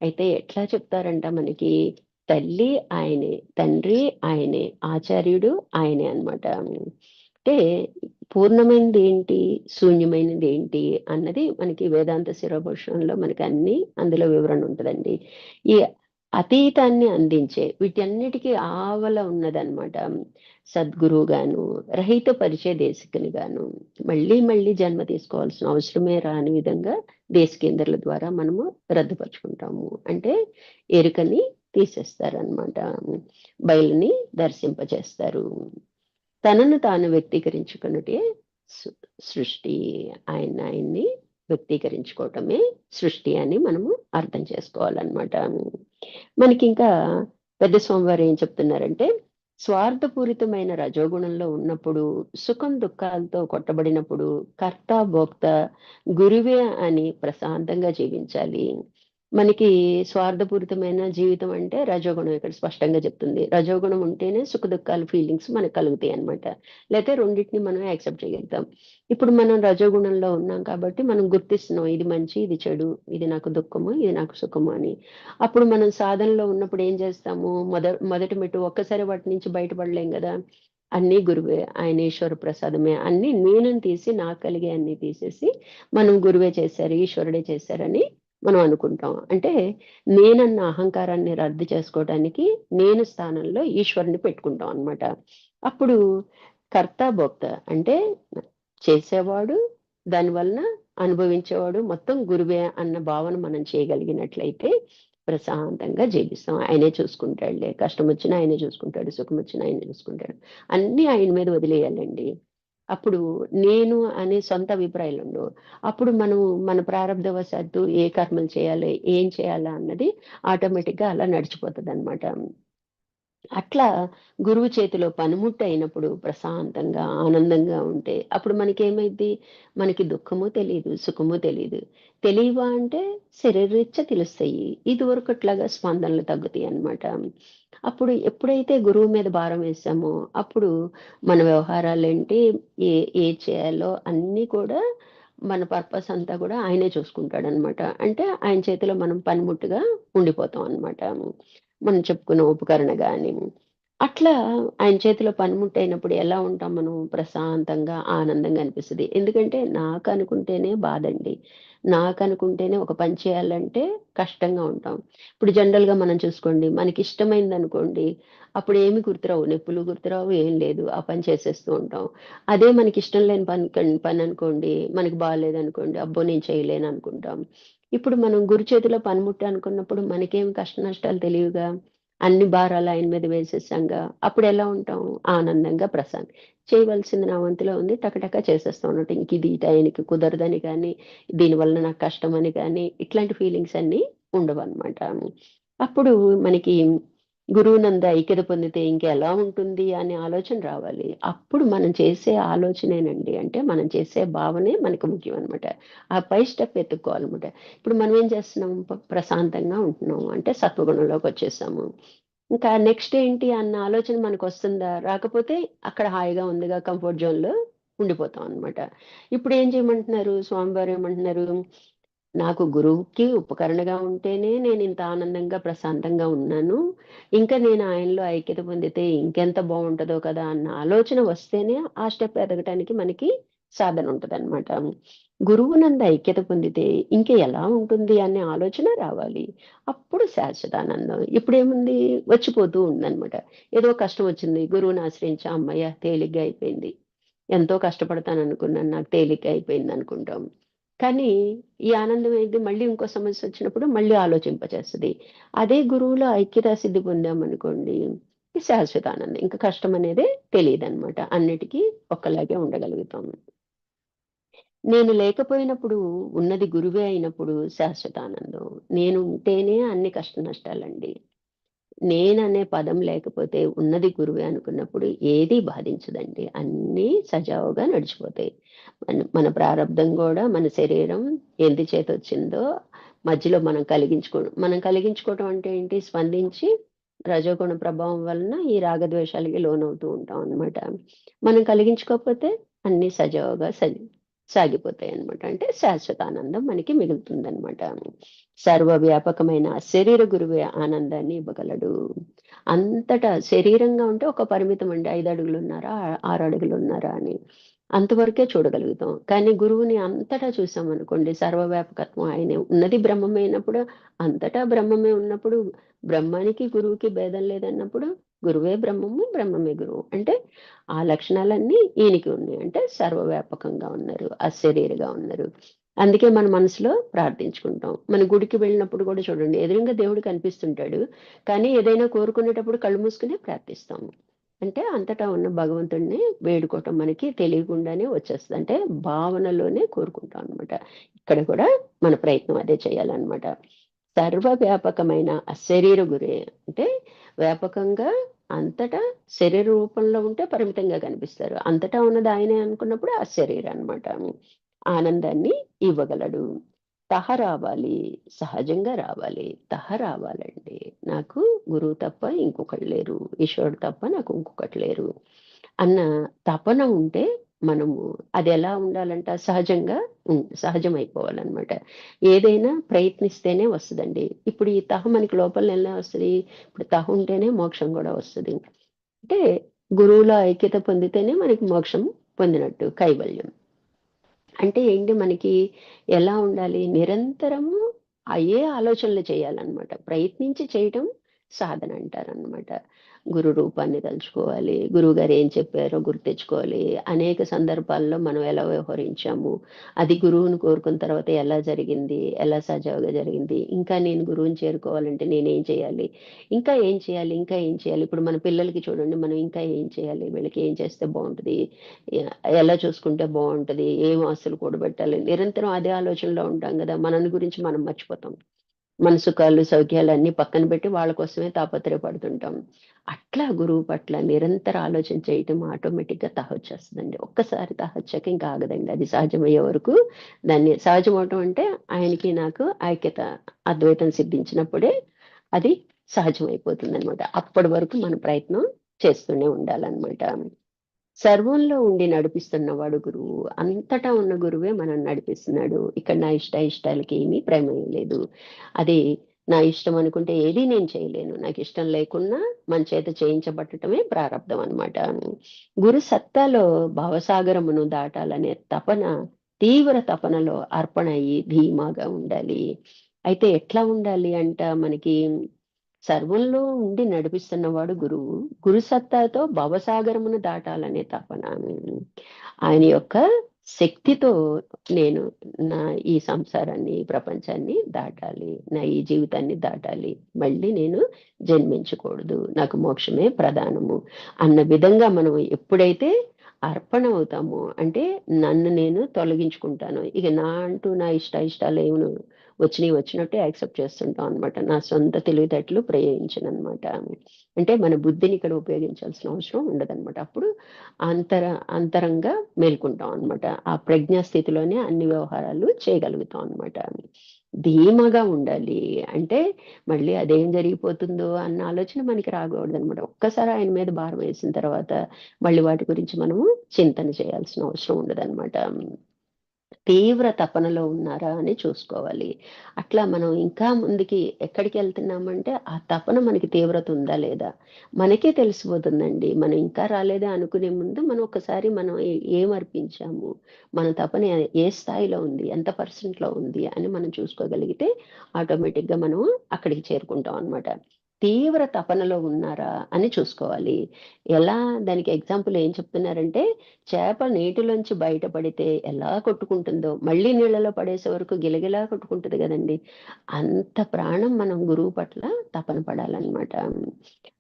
అయితే ఎట్లా చెప్తారంట మనకి? తల్లి ఆయనే, తండ్రి ఆయనే, ఆచార్యుడు ఆయనే అన్నమాట. అంటే పూర్ణమైనది ఏంటి, శూన్యమైనది ఏంటి అన్నది మనకి వేదాంత శిరోభూషణంలో మనకి అన్ని అందులో వివరణ ఉంటదండి. ఈ అతీతాన్ని అందించే వీటన్నిటికీ ఆవల ఉన్నదన్నమాట సద్గురువు గాను, రహిత పరిచయ దేశికుని గాను. మళ్ళీ మళ్ళీ జన్మ తీసుకోవాల్సిన అవసరమే రాని విధంగా దేశకేంద్రుల ద్వారా మనము రద్దుపరుచుకుంటాము. అంటే ఎరుకని తీసేస్తారనమాట. బయలుని దర్శింపచేస్తారు. తనను తాను వ్యక్తీకరించుకున్నటే సృష్టి. ఆయన్ని వ్యక్తీకరించుకోవటమే సృష్టి అని మనము అర్థం చేసుకోవాలన్నమాట. మనకింకా పెద్ద స్వామివారు ఏం చెప్తున్నారంటే, స్వార్థపూరితమైన రజోగుణంలో ఉన్నప్పుడు, సుఖం దుఃఖాలతో కొట్టబడినప్పుడు, కర్త భోక్త గురువే అని ప్రశాంతంగా జీవించాలి. మనకి స్వార్థపూరితమైన జీవితం అంటే రజోగుణం ఇక్కడ స్పష్టంగా చెప్తుంది. రజోగుణం ఉంటేనే సుఖ దుఃఖాల ఫీలింగ్స్ మనకు కలుగుతాయి అన్నమాట. లేతే రెండిటిని మనం యాక్సెప్ట్ చేయగలుగుతాం. ఇప్పుడు మనం రజోగుణంలో ఉన్నాం కాబట్టి మనం గుర్తిస్తున్నాం ఇది మంచి, ఇది చెడు, ఇది నాకు దుఃఖము, ఇది నాకు సుఖము అని. అప్పుడు మనం సాధనలో ఉన్నప్పుడు ఏం చేస్తాము? మొదటి మెట్టు ఒక్కసారి వాటి నుంచి బయటపడలేం గదా! అన్నీ గురువే. ఆయన ఈశ్వర ప్రసాదమే. అన్నీ నేనని తీసి నాకు కలిగే అన్నీ తీసేసి మనం గురువే చేశారు, ఈశ్వరుడే చేశారని మనం అనుకుంటాం. అంటే నేనన్న అహంకారాన్ని రద్దు చేసుకోవడానికి నేను స్థానంలో ఈశ్వరుని పెట్టుకుంటాం అన్నమాట. అప్పుడు కర్త, భోక్త అంటే చేసేవాడు, దాని వలన అనుభవించేవాడు మొత్తం గురువే అన్న భావన మనం చేయగలిగినట్లయితే ప్రశాంతంగా జీవిస్తాం. ఆయనే చూసుకుంటాడులే. కష్టం వచ్చినా ఆయనే చూసుకుంటాడు, సుఖం వచ్చినా ఆయనే చూసుకుంటాడు. అన్నీ ఆయన మీద వదిలేయాలండి. అప్పుడు నేను అనే సొంత అభిప్రాయాలుండవు. అప్పుడు మనం మన ప్రారబ్ధవశాత్తు ఏ కర్మలు చేయాలి, ఏం చేయాలా అన్నది ఆటోమేటిక్‌గా అలా నడిచిపోతదనమాట. అట్లా గురువు చేతిలో పనిముట్టు అయినప్పుడు ప్రశాంతంగా, ఆనందంగా ఉంటే అప్పుడు మనకేమైద్ది? మనకి దుఃఖము తెలీదు, సుఖము తెలీదు. తెలియవా అంటే శరీరరీత్యా తెలుస్తాయి. ఇదివరకట్లాగా స్పందనలు తగ్గుతాయన్నమాట. అప్పుడు ఎప్పుడైతే గురువు మీద భారం వేసామో అప్పుడు మన వ్యవహారాలేంటి, ఏది చేయాలో అన్నీ కూడా మన పర్పస్ అంతా కూడా ఆయనే చూసుకుంటాడనమాట. అంటే ఆయన చేతిలో మనం పనిముట్టుగా ఉండిపోతాం అన్నమాట. మనం చెప్పుకున్న ఉపకరణ గాని. అట్లా ఆయన చేతిలో పనిముట్టయినప్పుడు ఎలా ఉంటాం మనం? ప్రశాంతంగా, ఆనందంగా అనిపిస్తది. ఎందుకంటే నాకనుకుంటేనే బాధండి. నాకనుకుంటేనే ఒక పని చేయాలంటే కష్టంగా ఉంటాం. ఇప్పుడు జనరల్‌గా మనం చూసుకోండి, మనకిష్టమైందనుకోండి, అప్పుడేమి గుర్తురావు. నొప్పులు గుర్తురావు, ఏం లేదు. ఆ పని చేసేస్తూ ఉంటాం. అదే మనకిష్టం లేని పననుకోండి, మనకి బాలేదనుకోండి, అబ్బో! నేను చేయలేననుకుంటాం. ఇప్పుడు మనం గురు చేతిలో పనిముట్టు అనుకున్నప్పుడు మనకేమి కష్ట నష్టాలు తెలియవుగా. అన్ని భారాలు ఆయన మీద వేసేసాంగా. అప్పుడెలా ఉంటాం? ఆనందంగా చేయవలసింది నా వంతులో ఉంది. టకటక చేసేస్తాం అన్నమాట. ఇంకిది ఈ టయానికి కుదరదని గానీ, దీనివల్ల నాకు కష్టమని గానీ, ఇట్లాంటి ఫీలింగ్స్ అన్నీ ఉండవనమాట. అప్పుడు మనకి గురువునందు ఐక్యత పొందితే ఇంకెలా ఉంటుంది అనే ఆలోచన రావాలి. అప్పుడు మనం చేసే ఆలోచనేనండి. అంటే మనం చేసే భావనే మనకు ముఖ్యమనమాట. ఆ పై స్టెప్ ఎత్తుక్కోవాలనమాట. ఇప్పుడు మనం ఏం చేస్తున్నాం? ప్రశాంతంగా ఉంటున్నాం. అంటే సత్వగుణంలోకొచ్చేసాము. ఇంకా నెక్స్ట్ ఏంటి అన్న ఆలోచన మనకొస్తుందా? రాకపోతే అక్కడ హాయిగా ఉందిగా కంఫర్ట్ జోన్‌లో ఉండిపోతాం అనమాట. ఇప్పుడేం చేయమంటున్నారు? స్వామివారు ఏమంటున్నారు? నాకు గురువుకి ఉపకరణగా ఉంటేనే నేను ఇంత ఆనందంగా, ప్రశాంతంగా ఉన్నాను. ఇంకా నేను ఆయనలో ఐక్యత పొందితే ఇంకెంత బావుంటదో కదా అన్న ఆలోచన వస్తేనే ఆ స్టెప్ ఎదగటానికి మనకి సాధన ఉంటదనమాట. గురువునందు ఐక్యత పొందితే ఇంక ఎలా ఉంటుంది అనే ఆలోచన రావాలి. అప్పుడు శాశ్వతానందం. ఇప్పుడేముంది వచ్చిపోతూ ఉందనమాట. ఏదో కష్టం వచ్చింది, గురువుని ఆశ్రయించా, హమ్మయ్య! తేలిగ్గా అయిపోయింది. ఎంతో కష్టపడతాననుకున్నాను, నాకు తేలిగ్గా అయిపోయిందనుకుంటాం. కానీ ఈ ఆనందం అనేది మళ్ళీ ఇంకో సమస్యొచ్చినప్పుడు మళ్ళీ ఆలోచింపచేస్తది. అదే గురువులో ఐక్యతా సిద్ధి పొందామనుకోండి, శాశ్వత ఆనందం. ఇంక కష్టం అనేదే తెలీదనమాట. అన్నిటికీ ఒక్కలాగే ఉండగలుగుతాం. నేను లేకపోయినప్పుడు ఉన్నది గురువే అయినప్పుడు శాశ్వత ఆనందం. నేను ఉంటేనే అన్ని కష్ట నష్టాలండి. నేననే పదం లేకపోతే ఉన్నది గురువే అనుకున్నప్పుడు ఏది బాధించదండి. అన్నీ సజావుగా నడిచిపోతాయి. మన ప్రారబ్ధం గూడా మన శరీరం ఎందుచేతొచ్చిందో మధ్యలో మనం కలిగించుకోవటం అంటే ఏంటి? స్పందించి రజోగుణ ప్రభావం వలన ఈ రాగద్వేషాలకి లోనవుతూ ఉంటాం అన్నమాట. మనం కలిగించుకోకపోతే అన్నీ సజావుగా సాగిపోతాయన్నమాట. అంటే శాశ్వతానందం మనకి మిగులుతుందన్నమాట. సర్వవ్యాపకమైన శరీర గురువే ఆనందాన్ని ఇవ్వగలడు. అంతటా శరీరంగా ఉంటే ఒక పరిమితం అండి. 5 అడుగులున్నారా? 6 అడుగులున్నారా అని. అంతవరకే చూడగలుగుతాం. కానీ గురువుని అంతటా చూసామనుకోండి, సర్వవ్యాపకత్వం ఆయనే. ఉన్నది బ్రహ్మమైనప్పుడు, అంతటా బ్రహ్మమే ఉన్నప్పుడు, బ్రహ్మానికి, గురువుకి భేదం లేదన్నప్పుడు, గురువే బ్రహ్మము, బ్రహ్మమే గురువు. అంటే ఆ లక్షణాలన్నీ ఈయనకి ఉన్నాయి. అంటే సర్వవ్యాపకంగా ఉన్నారు, అశరీరిగా ఉన్నారు. అందుకే మన మనసులో ప్రార్థించుకుంటాం. మన గుడికి వెళ్ళినప్పుడు కూడా చూడండి, ఎదురుంగా దేవుడు కనిపిస్తుంటాడు. కానీ ఏదైనా కోరుకునేటప్పుడు కళ్ళు మూసుకునే ప్రార్థిస్తాము. అంటే అంతటా ఉన్న భగవంతుడిని వేడుకోవటం మనకి తెలియకుండానే వచ్చేస్తది. అంటే భావనలోనే కోరుకుంటాం అనమాట. ఇక్కడ కూడా మన ప్రయత్నం అదే చేయాలన్నమాట. సర్వవ్యాపకమైన అశరీర గురే అంటే వ్యాపకంగా అంతటా శరీర రూపంలో ఉంటే పరిమితంగా కనిపిస్తారు. అంతటా ఉన్నది ఆయనే అనుకున్నప్పుడు అశరీర అన్నమాట. ఆనందాన్ని ఇవ్వగలడు. రావాలి. సహజంగా రావాలి. రావాలండి. నాకు గురువు తప్ప ఇంకొకళ్ళు లేరు. ఈశ్వరుడు తప్ప నాకు ఇంకొకటి లేరు. అన్న తపన ఉంటే మనము అదెలా ఉండాలంట సహజంగా సహజమైపోవాలనమాట. ఏదైనా ప్రయత్నిస్తేనే వస్తదండి. ఇప్పుడు ఈ మనకి లోపల ఎలా వస్తది? ఇప్పుడు ఉంటేనే మోక్షం గూడా వస్తది. అంటే గురువులో ఐక్యత పొందితేనే మనకి మోక్షం పొందినట్టు కైవల్యం. అంటే ఏంటి మనకి ఎలా ఉండాలి? నిరంతరము అయ్యే ఆలోచనలు చేయాలనమాట. ప్రయత్నించి చేయటం సాధన అంటారనమాట. గురు రూపాన్ని తలుచుకోవాలి. గురువుగారు ఏం చెప్పారో గుర్తెచ్చుకోవాలి. అనేక సందర్భాల్లో మనం ఎలా వ్యవహరించాము, అది గురువుని కోరుకున్న తర్వాత ఎలా జరిగింది, ఎలా సజావుగా జరిగింది, ఇంకా నేను గురువుని చేరుకోవాలంటే నేనేం చేయాలి, ఇంకా ఏం చేయాలి, ఇంకా ఏం చేయాలి. ఇప్పుడు మన పిల్లలకి చూడండి, మనం ఇంకా ఏం చేయాలి, వీళ్ళకి ఏం చేస్తే బావుంటది, ఎలా చూసుకుంటే బావుంటది, ఏం ఆస్తులు కూడబెట్టాలి, నిరంతరం అదే ఆలోచనలో ఉంటాం గదా! మనని గురించి మనం మర్చిపోతాం. మన సుఖాలు, సౌఖ్యాలు అన్నీ పక్కన పెట్టి వాళ్ళ కోసమే తాపత్రయపడుతుంటాం. అట్లా గురువు పట్ల నిరంతర ఆలోచన చేయటం ఆటోమేటిక్‌గా తహొచ్చేస్తదండి. ఒక్కసారి తహొచ్చాక ఇంకా ఆగదండి. అది సహజమయ్యే వరకు దాన్ని సహజమవటం అంటే ఆయనకి నాకు ఐక్యత, అద్వైతం సిద్ధించినప్పుడే అది సహజమైపోతుందనమాట. అప్పటి వరకు మన ప్రయత్నం చేస్తూనే ఉండాలనమాట. సర్వంలో ఉండి నడిపిస్తున్నవాడు గురువు. అంతటా ఉన్న గురువే మనల్ని నడిపిస్తున్నాడు. ఇక్కడ నా ఇష్టాయిష్టాలకి ఏమీ ప్రమేయం లేదు. అదే నా ఇష్టం అనుకుంటే ఏది నేను చేయలేను. నాకిష్టం లేకున్నా మన చేత చేయించబడటమే ప్రారబ్ధం అన్నమాట. గురు సత్తాలో భవసాగరమును దాటాలనే తపన, తీవ్ర తపనలో అర్పణ అయ్యి ధీమాగా ఉండాలి. అయితే ఎట్లా ఉండాలి అంట మనకి సర్వంలో ఉండి నడిపిస్తున్నవాడు గురువు. గురు సత్తాతో భవసాగరమును దాటాలనే తపన. ఆయన యొక్క శక్తితో నేను నా ఈ సంసారాన్ని, ఈ ప్రపంచాన్ని దాటాలి. నా ఈ జీవితాన్ని దాటాలి. మళ్ళీ నేను జన్మించకూడదు. నాకు మోక్షమే ప్రధానము అన్న విధంగా మనం ఎప్పుడైతే అర్పణ అవుతామో, అంటే నన్ను నేను తొలగించుకుంటాను. ఇక నా ఇష్టాయిష్టాలేమి వచ్చినయి వచ్చినట్టే యాక్సెప్ట్ చేస్తుంటాం అనమాట. నా సొంత తెలివితేటలు ప్రయోగించననమాట. అంటే మన బుద్ధిని ఇక్కడ ఉపయోగించాల్సిన అవసరం ఉండదనమాట. అప్పుడు అంతర అంతరంగా మేల్కుంటాం అనమాట. ఆ ప్రజ్ఞా స్థితిలోనే అన్ని వ్యవహారాలు చేయగలుగుతాం అనమాట. ధీమాగా ఉండాలి. అంటే మళ్ళీ అదేం జరిగిపోతుందో అన్న ఆలోచన మనకి రాకూడదనమాట. ఒక్కసారి ఆయన మీద భారం వేసిన తర్వాత మళ్ళీ వాటి గురించి మనము చింతన చేయాల్సిన అవసరం ఉండదనమాట. తీవ్ర తపనలో ఉన్నారా అని చూసుకోవాలి. అట్లా మనం ఇంకా ముందుకి ఎక్కడికి వెళ్తున్నామంటే ఆ తపన మనకి తీవ్రత ఉందా లేదా మనకే తెలిసిపోతుందండి. మనం ఇంకా రాలేదా అనుకునే ముందు మనం ఒకసారి మనం ఏం అర్పించాము, మన తపన ఏ స్థాయిలో ఉంది, ఎంత పర్సెంట్లో ఉంది అని మనం చూసుకోగలిగితే ఆటోమేటిక్గా మనం అక్కడికి చేరుకుంటాం అనమాట. తీవ్ర తపనలో ఉన్నారా అని చూసుకోవాలి. ఎలా, దానికి ఎగ్జాంపుల్ ఏం చెప్తున్నారంటే, చేప నీటిలోంచి బయటపడితే ఎలా కొట్టుకుంటుందో మళ్ళీ నీళ్ళలో పడేసే వరకు గిలగిలా కొట్టుకుంటుంది కదండి. అంత ప్రాణం మనం గురువు పట్ల తపన పడాలన్నమాట.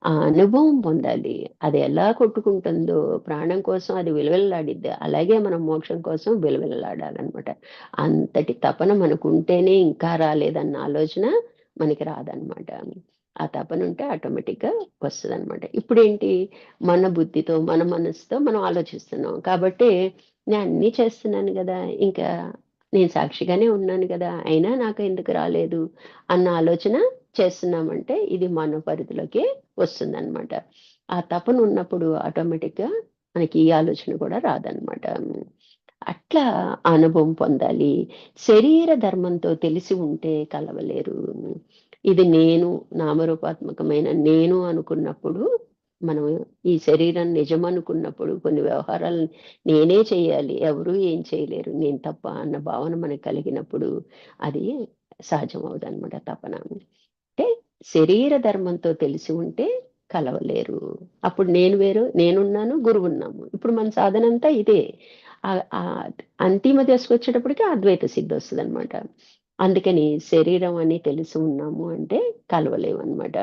ఆ అనుభవం పొందాలి. అది ఎలా కొట్టుకుంటుందో ప్రాణం కోసం అది విలువెల్లాడిద్ది, అలాగే మనం మోక్షం కోసం విలువెల్లాడాలన్నమాట. అంతటి తపన మనకు ఉంటేనే ఇంకా రాలేదన్న ఆలోచన మనకి రాదన్నమాట. ఆ తపన ఉంటే ఆటోమేటిక్గా వస్తుంది అనమాట. ఇప్పుడేంటి, మన బుద్ధితో మన మనసుతో మనం ఆలోచిస్తున్నాం కాబట్టి నేను అన్నీ చేస్తున్నాను కదా, ఇంకా నేను సాక్షిగానే ఉన్నాను కదా, అయినా నాకు ఎందుకు రాలేదు అన్న ఆలోచన చేస్తున్నామంటే ఇది మన పరిధిలోకి వస్తుందన్నమాట. ఆ తపన ఉన్నప్పుడు ఆటోమేటిక్గా మనకి ఈ ఆలోచన కూడా రాదనమాట. అట్లా అనుభవం పొందాలి. శరీర ధర్మంతో తెలిసి ఉంటే కలవలేరు. ఇది నేను, నామరూపాత్మకమైన నేను అనుకున్నప్పుడు, మనం ఈ శరీరం నిజం అనుకున్నప్పుడు కొన్ని వ్యవహారాలు నేనే చేయాలి, ఎవరు ఏం చేయలేరు, నేను తప్ప అన్న భావన మనకు కలిగినప్పుడు అది సహజం అవుదన్నమాట తపన. అంటే శరీర ధర్మంతో తెలిసి ఉంటే కలవలేరు. అప్పుడు నేను వేరు, నేనున్నాను, గురువున్నాము. ఇప్పుడు మన సాధన అంతా ఇదే. ఆ అంతిమ దశకు వచ్చేటప్పటికి అద్వైత సిద్ధి వస్తుంది అనమాట. అందుకని శరీరం అని తెలిసి ఉన్నాము అంటే కలవలేము అనమాట.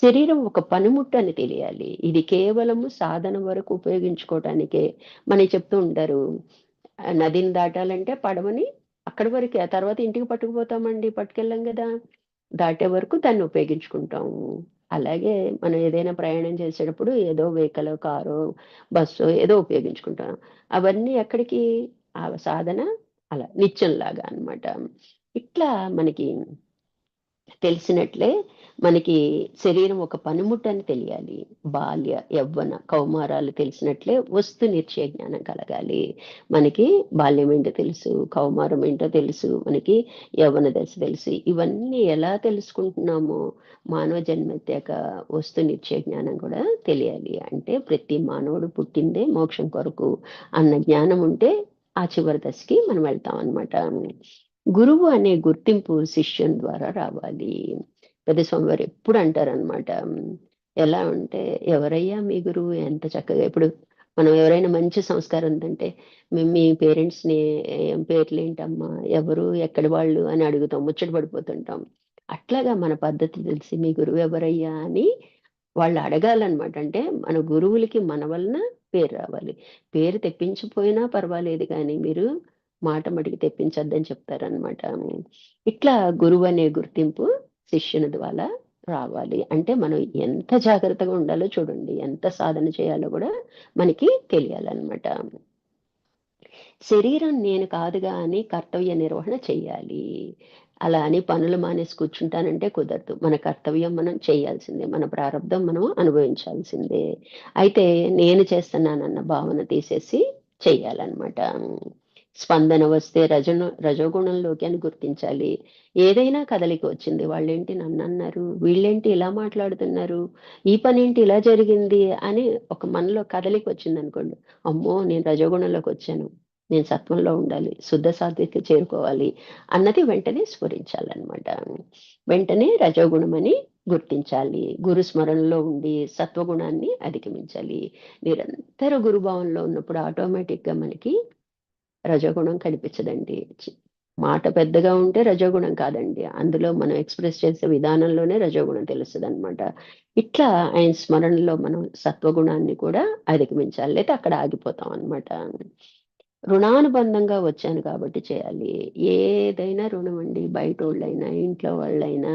శరీరం ఒక పనిముట్టు అని తెలియాలి. ఇది కేవలము సాధన వరకు ఉపయోగించుకోవటానికే. మనకి చెప్తూ ఉంటారు, నదిని దాటాలంటే పడవని అక్కడి వరకే, ఆ తర్వాత ఇంటికి పట్టుకుపోతామండి, పట్టుకెళ్ళాం కదా, దాటే వరకు దాన్ని ఉపయోగించుకుంటాము. అలాగే మనం ఏదైనా ప్రయాణం చేసేటప్పుడు ఏదో వెహికల్, కారో, బస్సో ఏదో ఉపయోగించుకుంటాం. అవన్నీ ఎక్కడికి, ఆ సాధన అలా నిత్యంలాగా అన్నమాట. ఇట్లా మనకి తెలిసినట్లే మనకి శరీరం ఒక పనిముట్టు అని తెలియాలి. బాల్య, యవ్వన, కౌమారాలు తెలిసినట్లే వస్తు నిశ్చయ జ్ఞానం కలగాలి. మనకి బాల్యం ఏంటో తెలుసు, కౌమారం ఏంటో తెలుసు, మనకి యవ్వన దశ తెలుసు. ఇవన్నీ ఎలా తెలుసుకుంటున్నామో మానవ జన్మెత్తాక వస్తు నిశ్చయ జ్ఞానం కూడా తెలియాలి. అంటే ప్రతి మానవుడు పుట్టిందే మోక్షం కొరకు అన్న జ్ఞానం ఉంటే ఆ చివరి దశకి మనం వెళ్తాం అన్నమాట. గురువు అనే గుర్తింపు శిష్యుని ద్వారా రావాలి. పెద్ద స్వామివారు ఎప్పుడు అంటారనమాట. ఎలా అంటే, ఎవరయ్యా మీ గురువు, ఎంత చక్కగా, ఇప్పుడు మనం ఎవరైనా మంచి సంస్కారం ఉందంటే మీ పేరెంట్స్ ని ఏం పేర్లు ఏంటమ్మా, ఎవరు, ఎక్కడి వాళ్ళు అని అడుగుతాం, ముచ్చట పడిపోతుంటాం. అట్లాగా మన పద్ధతి తెలిసి మీ గురువు ఎవరయ్యా అని వాళ్ళు అడగాలన్నమాట. అంటే మన గురువులకి మన వలన పేరు రావాలి. పేరు తెప్పించపోయినా పర్వాలేదు కానీ మీరు మాట మటికి తెప్పించొద్దని చెప్తారనమాట. ఇట్లా గురువు అనే గుర్తింపు శిష్యుని ద్వారా రావాలి. అంటే మనం ఎంత జాగ్రత్తగా ఉండాలో చూడండి, ఎంత సాధన చేయాలో కూడా మనకి తెలియాలన్నమాట. శరీరం నేను కాదుగా అని కర్తవ్య నిర్వహణ చెయ్యాలి. అలా అని పనులు మానేసి కూర్చుంటానంటే కుదరదు. మన కర్తవ్యం మనం చేయాల్సిందే. మన ప్రారంధం మనం అనుభవించాల్సిందే. అయితే నేను చేస్తున్నానన్న భావన తీసేసి చెయ్యాలన్నమాట. స్పందన వస్తే రజోగుణంలోకి అని గుర్తించాలి. ఏదైనా కదలిక వచ్చింది, వాళ్ళేంటి నన్నన్నారు, వీళ్ళేంటి ఇలా మాట్లాడుతున్నారు, ఈ పనేంటి ఇలా జరిగింది అని ఒక మనలో కదలిక వచ్చిందనుకోండి, అమ్మో నేను రజోగుణంలోకి వచ్చాను, నేను సత్వంలో ఉండాలి, శుద్ధ సాత్వికి చేరుకోవాలి అన్నది వెంటనే స్ఫురించాలన్నమాట. వెంటనే రజోగుణమని గుర్తించాలి. గురు స్మరణలో ఉండి సత్వగుణాన్ని అధిగమించాలి. నిరంతర గురుభావంలో ఉన్నప్పుడు ఆటోమేటిక్గా మనకి రజోగుణం కనిపించదండి. మాట పెద్దగా ఉంటే రజోగుణం కాదండి, అందులో మనం ఎక్స్ప్రెస్ చేసే విధానంలోనే రజోగుణం తెలుస్తుందన్నమాట. ఇట్లా ఆయన స్మరణలో మనం సత్వగుణాన్ని కూడా అధిగమించాలి, లేదా అక్కడ ఆగిపోతాం అన్నమాట. రుణానుబంధంగా వచ్చాను కాబట్టి చేయాలి. ఏదైనా రుణం అండి, బయటోళ్ళైనా, ఇంట్లో వాళ్ళైనా,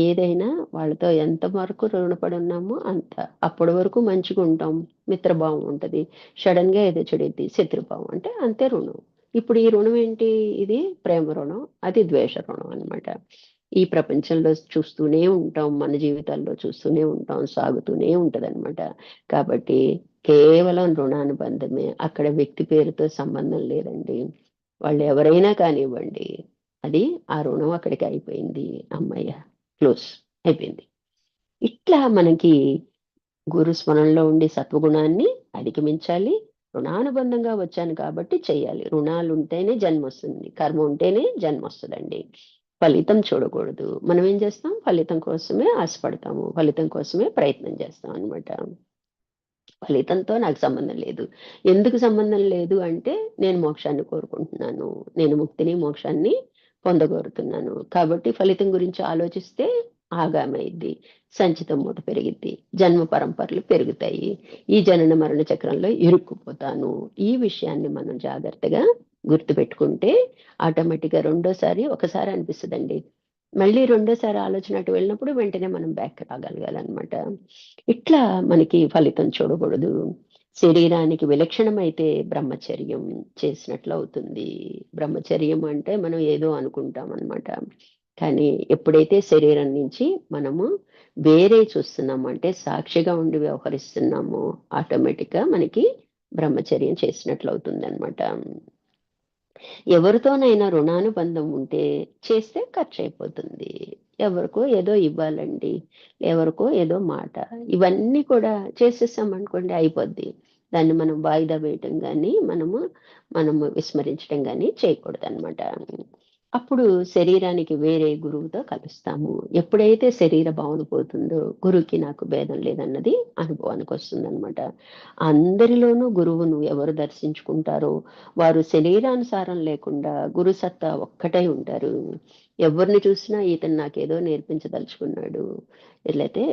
ఏదైనా వాళ్ళతో ఎంత వరకు రుణపడి ఉన్నామో అంత. అప్పటి వరకు మంచిగా ఉంటాం, మిత్రభావం ఉంటది. సడన్‌గా ఏదో చెడిద్ది, శత్రుభావం, అంటే అంతే రుణం. ఇప్పుడు ఈ రుణం ఏంటి? ఇది ప్రేమ రుణం, అది ద్వేష రుణం అన్నమాట. ఈ ప్రపంచంలో చూస్తూనే ఉంటాం, మన జీవితాల్లో చూస్తూనే ఉంటాం, సాగుతూనే ఉంటదన్నమాట. కాబట్టి కేవలం రుణానుబంధమే. అక్కడ వ్యక్తి పేరుతో సంబంధం లేదండి. వాళ్ళు ఎవరైనా కానివ్వండి. అది ఆ రుణం అక్కడికి అయిపోయింది. హమ్మయ్య! క్లోజ్ అయిపోయింది. ఇట్లా మనకి గురు స్మరణలో ఉండే సత్వగుణాన్ని అధిగమించాలి. రుణానుబంధంగా వచ్చాను కాబట్టి చెయ్యాలి. రుణాలుంటేనే జన్మొస్తుంది. కర్మ ఉంటేనే జన్మొస్తదండి. ఫలితం చూడకూడదు. మనం ఏం చేస్తాం? ఫలితం కోసమే ఆశపడతాము. ఫలితం కోసమే ప్రయత్నం చేస్తాం అన్నమాట. ఫలితంతో నాకు సంబంధం లేదు. ఎందుకు సంబంధం లేదు అంటే, నేను మోక్షాన్ని కోరుకుంటున్నాను. నేను ముక్తిని, మోక్షాన్ని పొందగోరుతున్నాను. కాబట్టి ఫలితం గురించి ఆలోచిస్తే ఆగామైద్ది. సంచితం మూట పెరిగిద్ది. జన్మ పరంపరలు పెరుగుతాయి. ఈ జనన మరణ చక్రంలో ఇరుక్కుపోతాను. ఈ విషయాన్ని మనం జాగ్రత్తగా గుర్తుపెట్టుకుంటే ఆటోమేటిక్‌గా రెండోసారి ఒకసారి అనిపిస్తదండి. మళ్ళీ రెండోసారి ఆలోచన అటు వెళ్ళినప్పుడు వెంటనే మనం బ్యాక్ రాగలగాలనమాట. ఇట్లా మనకి ఫలితం చూడకూడదు. శరీరానికి విలక్షణమైతే బ్రహ్మచర్యం చేసినట్లవుతుంది. బ్రహ్మచర్యం అంటే మనం ఏదో అనుకుంటామనమాట. కానీ ఎప్పుడైతే శరీరం నుంచి మనము వేరే చూస్తున్నామో, అంటే సాక్షిగా ఉండి వ్యవహరిస్తున్నామో, ఆటోమేటిక్‌గా మనకి బ్రహ్మచర్యం చేసినట్లవుతుందనమాట. ఎవరితోనైనా రుణానుబంధం ఉంటే చేస్తే ఖర్చయిపోతుంది. ఎవరికో ఏదో ఇవ్వాలండి. ఎవరికో ఏదో మాట. ఇవన్నీ కూడా చేసేసామనుకోండి అయిపోద్ది. దాన్ని మనం వాయిదా వేయటం గానీ, మనము విస్మరించటం గానీ చేయకూడదనమాట. అప్పుడు శరీరానికి వేరే గురువుతో కలుస్తాము. ఎప్పుడైతే శరీర భావన పోతుందో, గురువుకి నాకు భేదం లేదన్నది అనుభవానికొస్తుందనమాట. అందరిలోనూ గురువును ఎవరు దర్శించుకుంటారో వారు శరీరానుసారం లేకుండా గురు సత్తా ఒక్కటై ఉంటారు. ఎవరిని చూసినా ఇతను నాకేదో నేర్పించదలుచుకున్నాడు. ఎట్లయితే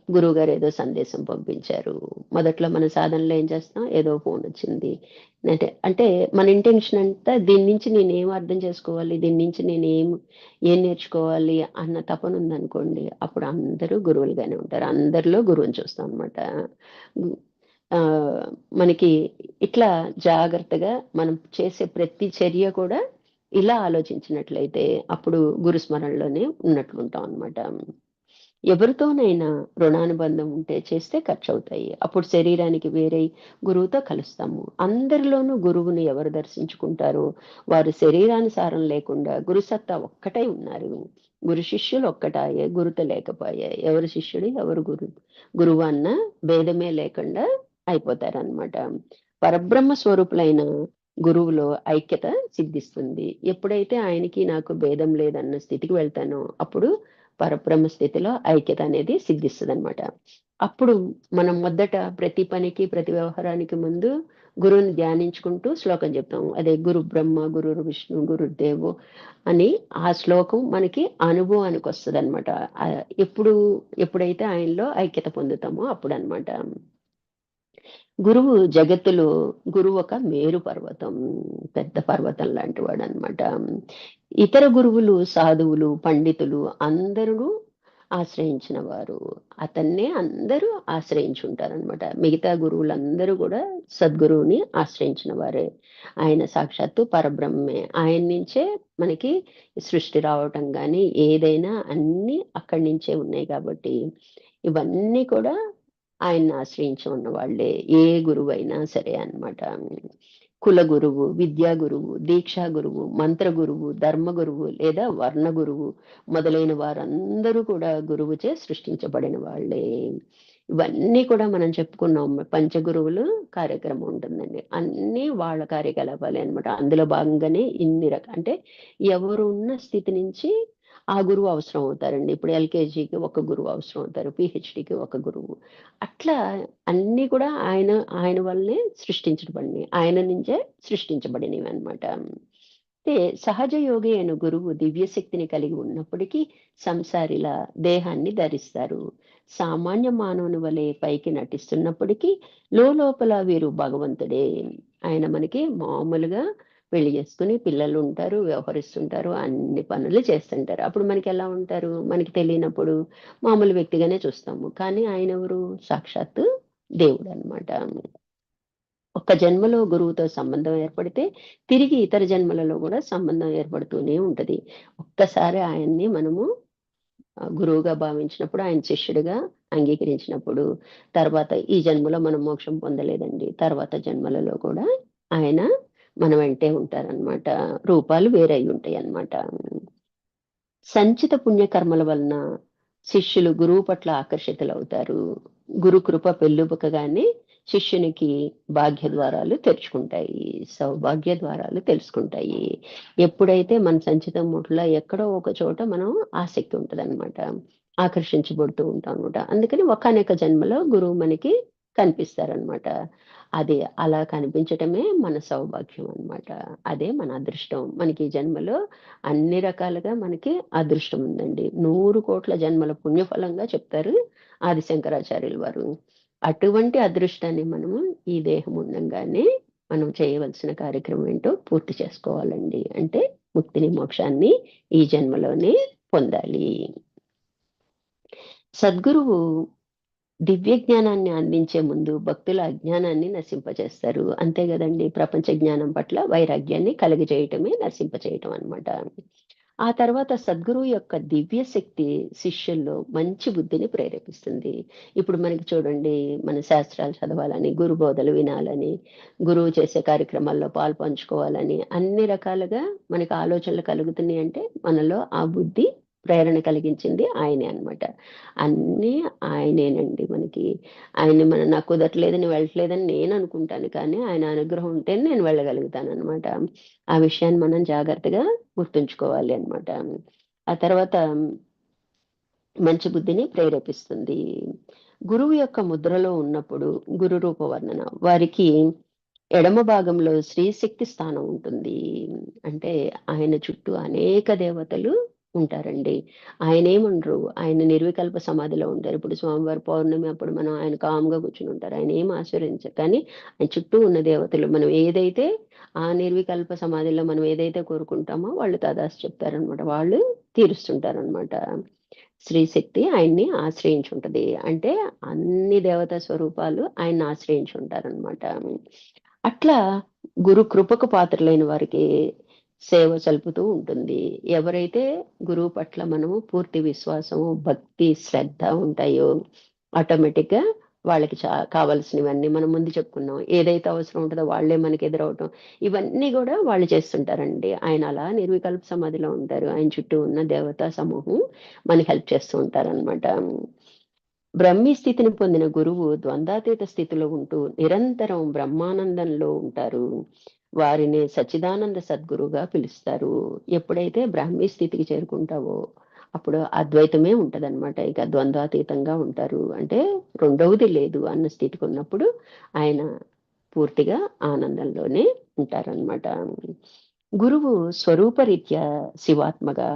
గురువుగారు ఏదో సందేశం పంపించారు. మొదట్లో మన సాధనలో ఏం చేస్తాం? ఏదో ఫోన్ వచ్చింది. అంటే మన ఇంటెన్షన్ అంతా దీని నుంచి నేనేం అర్థం చేసుకోవాలి? దీని నుంచి ఏం నేర్చుకోవాలి అన్న తపన ఉందనుకోండి. అప్పుడు అందరూ గురువులుగానే ఉంటారు. అందరిలో గురువుని చూస్తాం అన్నమాట. గు ఆహ్, మనకి ఇట్లా జాగ్రత్తగా మనం చేసే ప్రతి చర్య కూడా ఇలా ఆలోచించినట్లయితే అప్పుడు గురు స్మరణలోనే ఉన్నట్లుంటాం అన్నమాట. ఎవరితోనైనా రుణానుబంధం ఉంటే చేస్తే ఖర్చవుతాయి. అప్పుడు శరీరానికి వేరే గురువుతో కలుస్తాము. అందరిలోనూ గురువుని ఎవరు దర్శించుకుంటారో వారు శరీరానుసారం లేకుండా గురుసత్తా ఒక్కటై ఉన్నారు. గురు శిష్యులు ఒక్కటాయే, గురుత లేకపాయె. ఎవరు శిష్యుడు, ఎవరు గురువు అన్న భేదమే లేకుండా అయిపోతారనమాట. పరబ్రహ్మ స్వరూపులైన గురువులో ఐక్యత సిద్ధిస్తుంది. ఎప్పుడైతే ఆయనకి నాకు భేదం లేదన్న స్థితికి వెళ్తానో అప్పుడు పరబ్రహ్మ స్థితిలో ఐక్యత అనేది సిద్ధిస్తదనమాట. అప్పుడు మనం మొదట ప్రతి పనికి, ప్రతి వ్యవహారానికి ముందు గురువుని ధ్యానించుకుంటూ శ్లోకం చెప్తాం. అదే గురు బ్రహ్మ, గురుర్ విష్ణు, గురుర్దేవో అని ఆ శ్లోకం మనకి అనుభవానికొస్తదనమాట. ఎప్పుడైతే ఆయనలో ఐక్యత పొందుతామో అప్పుడనమాట. జగత్తులో గురువు ఒక మేరు పర్వతం. పెద్ద పర్వతం లాంటి వాడనమాట. ఇతర గురువులు, సాధువులు, పండితులు అందరూ ఆశ్రయించిన వారు. అతన్నే అందరూ ఆశ్రయించుంటారనమాట. మిగతా గురువులందరూ కూడా సద్గురువుని ఆశ్రయించిన వారే. ఆయన సాక్షాత్తు పరబ్రహ్మే. ఆయన నుంచే మనకి సృష్టి రావటం గాని, ఏదైనా అన్నీ అక్కడి నుంచే ఉన్నాయి కాబట్టి, ఇవన్నీ కూడా ఆయన్ని ఆశ్రయించి ఉన్నవాళ్ళే. ఏ గురువైనా సరే అన్నమాట. కుల గురువు, విద్యా గురువు, దీక్షా గురువు, మంత్ర గురువు, ధర్మ గురువు లేదా వర్ణ గురువు మొదలైన వారందరూ కూడా గురువుచే సృష్టించబడిన వాళ్ళే. ఇవన్నీ కూడా మనం చెప్పుకున్నాం. పంచగురువులు కార్యక్రమం ఉంటుందండి. అన్నీ వాళ్ళ కార్యకలాపాలే అన్నమాట. అందులో భాగంగానే ఇన్ని అంటే ఎవరు ఉన్న స్థితి నుంచి ఆ గురువు అవసరం అవుతారండి. ఇప్పుడు ఎల్‌కేజీకి ఒక గురువు అవసరం అవుతారు. పీహెచ్‌డీకి ఒక గురువు. అట్లా అన్నీ కూడా ఆయన వల్లే సృష్టించబడినయి. ఆయన నుంచే సృష్టించబడినవన్నమాట. అయితే సహజ యోగి అయిన గురువు దివ్య శక్తిని కలిగి ఉన్నప్పటికీ సంసారిలా దేహాన్ని ధరిస్తారు. సామాన్య మానవుని వలె పైకి నటిస్తున్నప్పటికీ లోలోపల వీరు భగవంతుడే. ఆయన మనకి మామూలుగా పెళ్లి చేసుకొని పిల్లలుంటారు, వ్యవహరిస్తుంటారు, అన్ని పనులు చేస్తుంటారు. అప్పుడు మనకెలా ఉంటారు? మనకి తెలియనప్పుడు మామూలు వ్యక్తిగానే చూస్తాము. కానీ ఆయనెవరు? సాక్షాత్తు దేవుడనమాట. ఒక్క జన్మలో గురువుతో సంబంధం ఏర్పడితే, తిరిగి ఇతర జన్మలలో గూడా సంబంధం ఏర్పడుతూనే ఉంటది. ఒక్కసారి ఆయన్ని మనము గురువుగా భావించినప్పుడు, ఆయన శిష్యుడిగా అంగీకరించినప్పుడు, తర్వాత ఈ జన్మలో మనం మోక్షం పొందలేదండి. తర్వాత జన్మలలో కూడా ఆయన మన వెంటే ఉంటారనమాట. రూపాలు వేరై ఉంటాయి అన్నమాట. సంచిత పుణ్యకర్మల వలన శిష్యులు గురువు పట్ల ఆకర్షితులవుతారు. గురు కృప పెళ్ళుబకగానే శిష్యునికి భాగ్య ద్వారాలు తెరుచుకుంటాయి, సౌభాగ్య ద్వారాలు తెలుసుకుంటాయి. ఎప్పుడైతే మన సంచితం ముట్ల ఎక్కడో ఒక చోట మనం ఆసక్తి ఉంటదన్నమాట, ఆకర్షించబడుతూ ఉంటాం అనమాట. అందుకని ఒకానొక జన్మలో గురువు మనకి కనిపిస్తారనమాట. అది అలా కనిపించటమే మన సౌభాగ్యం అన్నమాట. అదే మన అదృష్టం. మనకి ఈ జన్మలో అన్ని రకాలుగా మనకి అదృష్టం ఉందండి. 100,00,00,000 జన్మల పుణ్యఫలంగా చెప్తారు ఆది శంకరాచార్యుల వారు. అటువంటి అదృష్టాన్ని మనము ఈ దేహం ఉండంగానే మనం చేయవలసిన కార్యక్రమం ఏంటో పూర్తి చేసుకోవాలండి. అంటే ముక్తిని, మోక్షాన్ని ఈ జన్మలోనే పొందాలి. సద్గురువు దివ్య జ్ఞానాన్ని అందించే ముందు భక్తుల అజ్ఞానాన్ని నశింపచేస్తారు. అంతే గదండీ! ప్రపంచ జ్ఞానం పట్ల వైరాగ్యాన్ని కలుగజేయటమే నశింపచేయటం అన్నమాట. ఆ తర్వాత సద్గురువు యొక్క దివ్య శక్తి శిష్యుల్లో మంచి బుద్ధిని ప్రేరేపిస్తుంది. ఇప్పుడు మనకి చూడండి, మన శాస్త్రాలు చదవాలని, గురు బోధలు వినాలని, గురువు చేసే కార్యక్రమాల్లో పాలుపంచుకోవాలని అన్ని రకాలుగా మనకి ఆలోచనలు కలుగుతున్నాయి అంటే మనలో ఆ బుద్ధి ప్రేరణ కలిగించింది ఆయనే అన్నమాట. అన్నీ ఆయనేనండి మనకి. ఆయన్ని నాకు కుదరట్లేదు, నేను వెళ్ళట్లేదని నేను అనుకుంటాను. కానీ ఆయన అనుగ్రహం ఉంటేనే నేను వెళ్ళగలుగుతానన్నమాట. ఆ విషయాన్ని మనం జాగ్రత్తగా గుర్తుంచుకోవాలి అన్నమాట. ఆ తర్వాత మంచి బుద్ధిని ప్రేరేపిస్తుంది. గురువు యొక్క ముద్రలో ఉన్నప్పుడు గురు రూప వర్ణన వారికి ఎడమ భాగంలో శ్రీశక్తి స్థానం ఉంటుంది. అంటే ఆయన చుట్టూ అనేక దేవతలు ఉంటారండి. ఆయనేముండరు. ఆయన నిర్వికల్ప సమాధిలో ఉంటారు. ఇప్పుడు స్వామివారి పౌర్ణమి అప్పుడు మనం ఆయన కామ్‌గా కూర్చొని ఉంటారు. ఆయన ఏమి ఆశీర్వదించరు. కానీ ఆయన చుట్టూ ఉన్న దేవతలు మనం ఏదైతే ఆ నిర్వికల్ప సమాధిలో మనం ఏదైతే కోరుకుంటామో వాళ్ళు తదాస్తు చెప్తారనమాట. వాళ్ళు తీరుస్తుంటారనమాట. శ్రీశక్తి ఆయన్ని ఆశ్రయించుంటది. అంటే అన్ని దేవతా స్వరూపాలు ఆయన్ని ఆశ్రయించుంటారనమాట. అట్లా గురు కృపకు పాత్రులైన వారికి సేవ సల్పుతూ ఉంటుంది. ఎవరైతే గురువు పట్ల మనము పూర్తి విశ్వాసము, భక్తి, శ్రద్ధ ఉంటాయో ఆటోమేటిక్‌గా వాళ్ళకి కావాల్సినవన్నీ మనం ముందు చెప్పుకున్నాం. ఏదైతే అవసరం ఉంటదో వాళ్ళే మనకి ఎదురవ్వటం, ఇవన్నీ గూడా వాళ్ళు చేస్తుంటారండి. ఆయన అలా నిర్వికల్ప సమాధిలో ఉంటారు. ఆయన చుట్టూ ఉన్న దేవతా సమూహం మనకి హెల్ప్ చేస్తూ ఉంటారనమాట. బ్రహ్మీ స్థితిని పొందిన గురువు ద్వంద్వాతీత స్థితిలో ఉంటూ నిరంతరం బ్రహ్మానందంలో ఉంటారు. వారిని సచ్చిదానంద సద్గురుగా పిలుస్తారు. ఎప్పుడైతే బ్రాహ్మీ స్థితికి చేరుకుంటావో అప్పుడు అద్వైతమే ఉంటదన్నమాట. ఇక ద్వంద్వాతీతంగా ఉంటారు. అంటే రెండవది లేదు అన్న స్థితికి ఉన్నప్పుడు ఆయన పూర్తిగా ఆనందంలోనే ఉంటారన్నమాట. గురువు స్వరూపరీత్యా శివాత్మగా,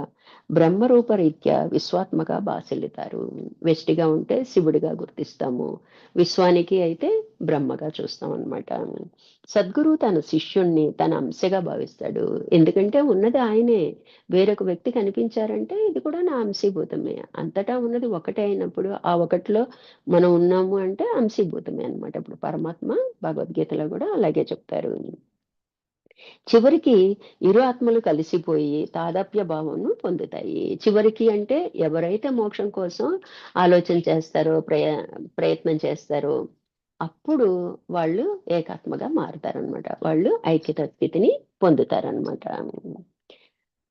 బ్రహ్మరూపరీత్యా విశ్వాత్మగా భాసిల్లుతారు. వెష్టిగా ఉంటే శివుడిగా గుర్తిస్తాము. విశ్వానికి అయితే బ్రహ్మగా చూస్తాం అన్నమాట. సద్గురువు తన శిష్యుణ్ణి తన అంశగా భావిస్తాడు. ఎందుకంటే ఉన్నది ఆయనే. వేరొక వ్యక్తి కనిపించారంటే ఇది కూడా నా అంశీభూతమే. అంతటా ఉన్నది ఒకటే అయినప్పుడు ఆ ఒకటిలో మనం ఉన్నాము అంటే అంశీభూతమే అన్నమాట. ఇప్పుడు పరమాత్మ భగవద్గీతలో కూడా అలాగే చెప్తారు. చివరికి ఇరు ఆత్మలు కలిసిపోయి తాదాప్య భావంను పొందుతాయి. చివరికి అంటే ఎవరైతే మోక్షం కోసం ఆలోచన చేస్తారో, ప్రయత్నం చేస్తారో అప్పుడు వాళ్ళు ఏకాత్మగా మారుతారనమాట. వాళ్ళు ఐక్యత స్థితిని పొందుతారనమాట.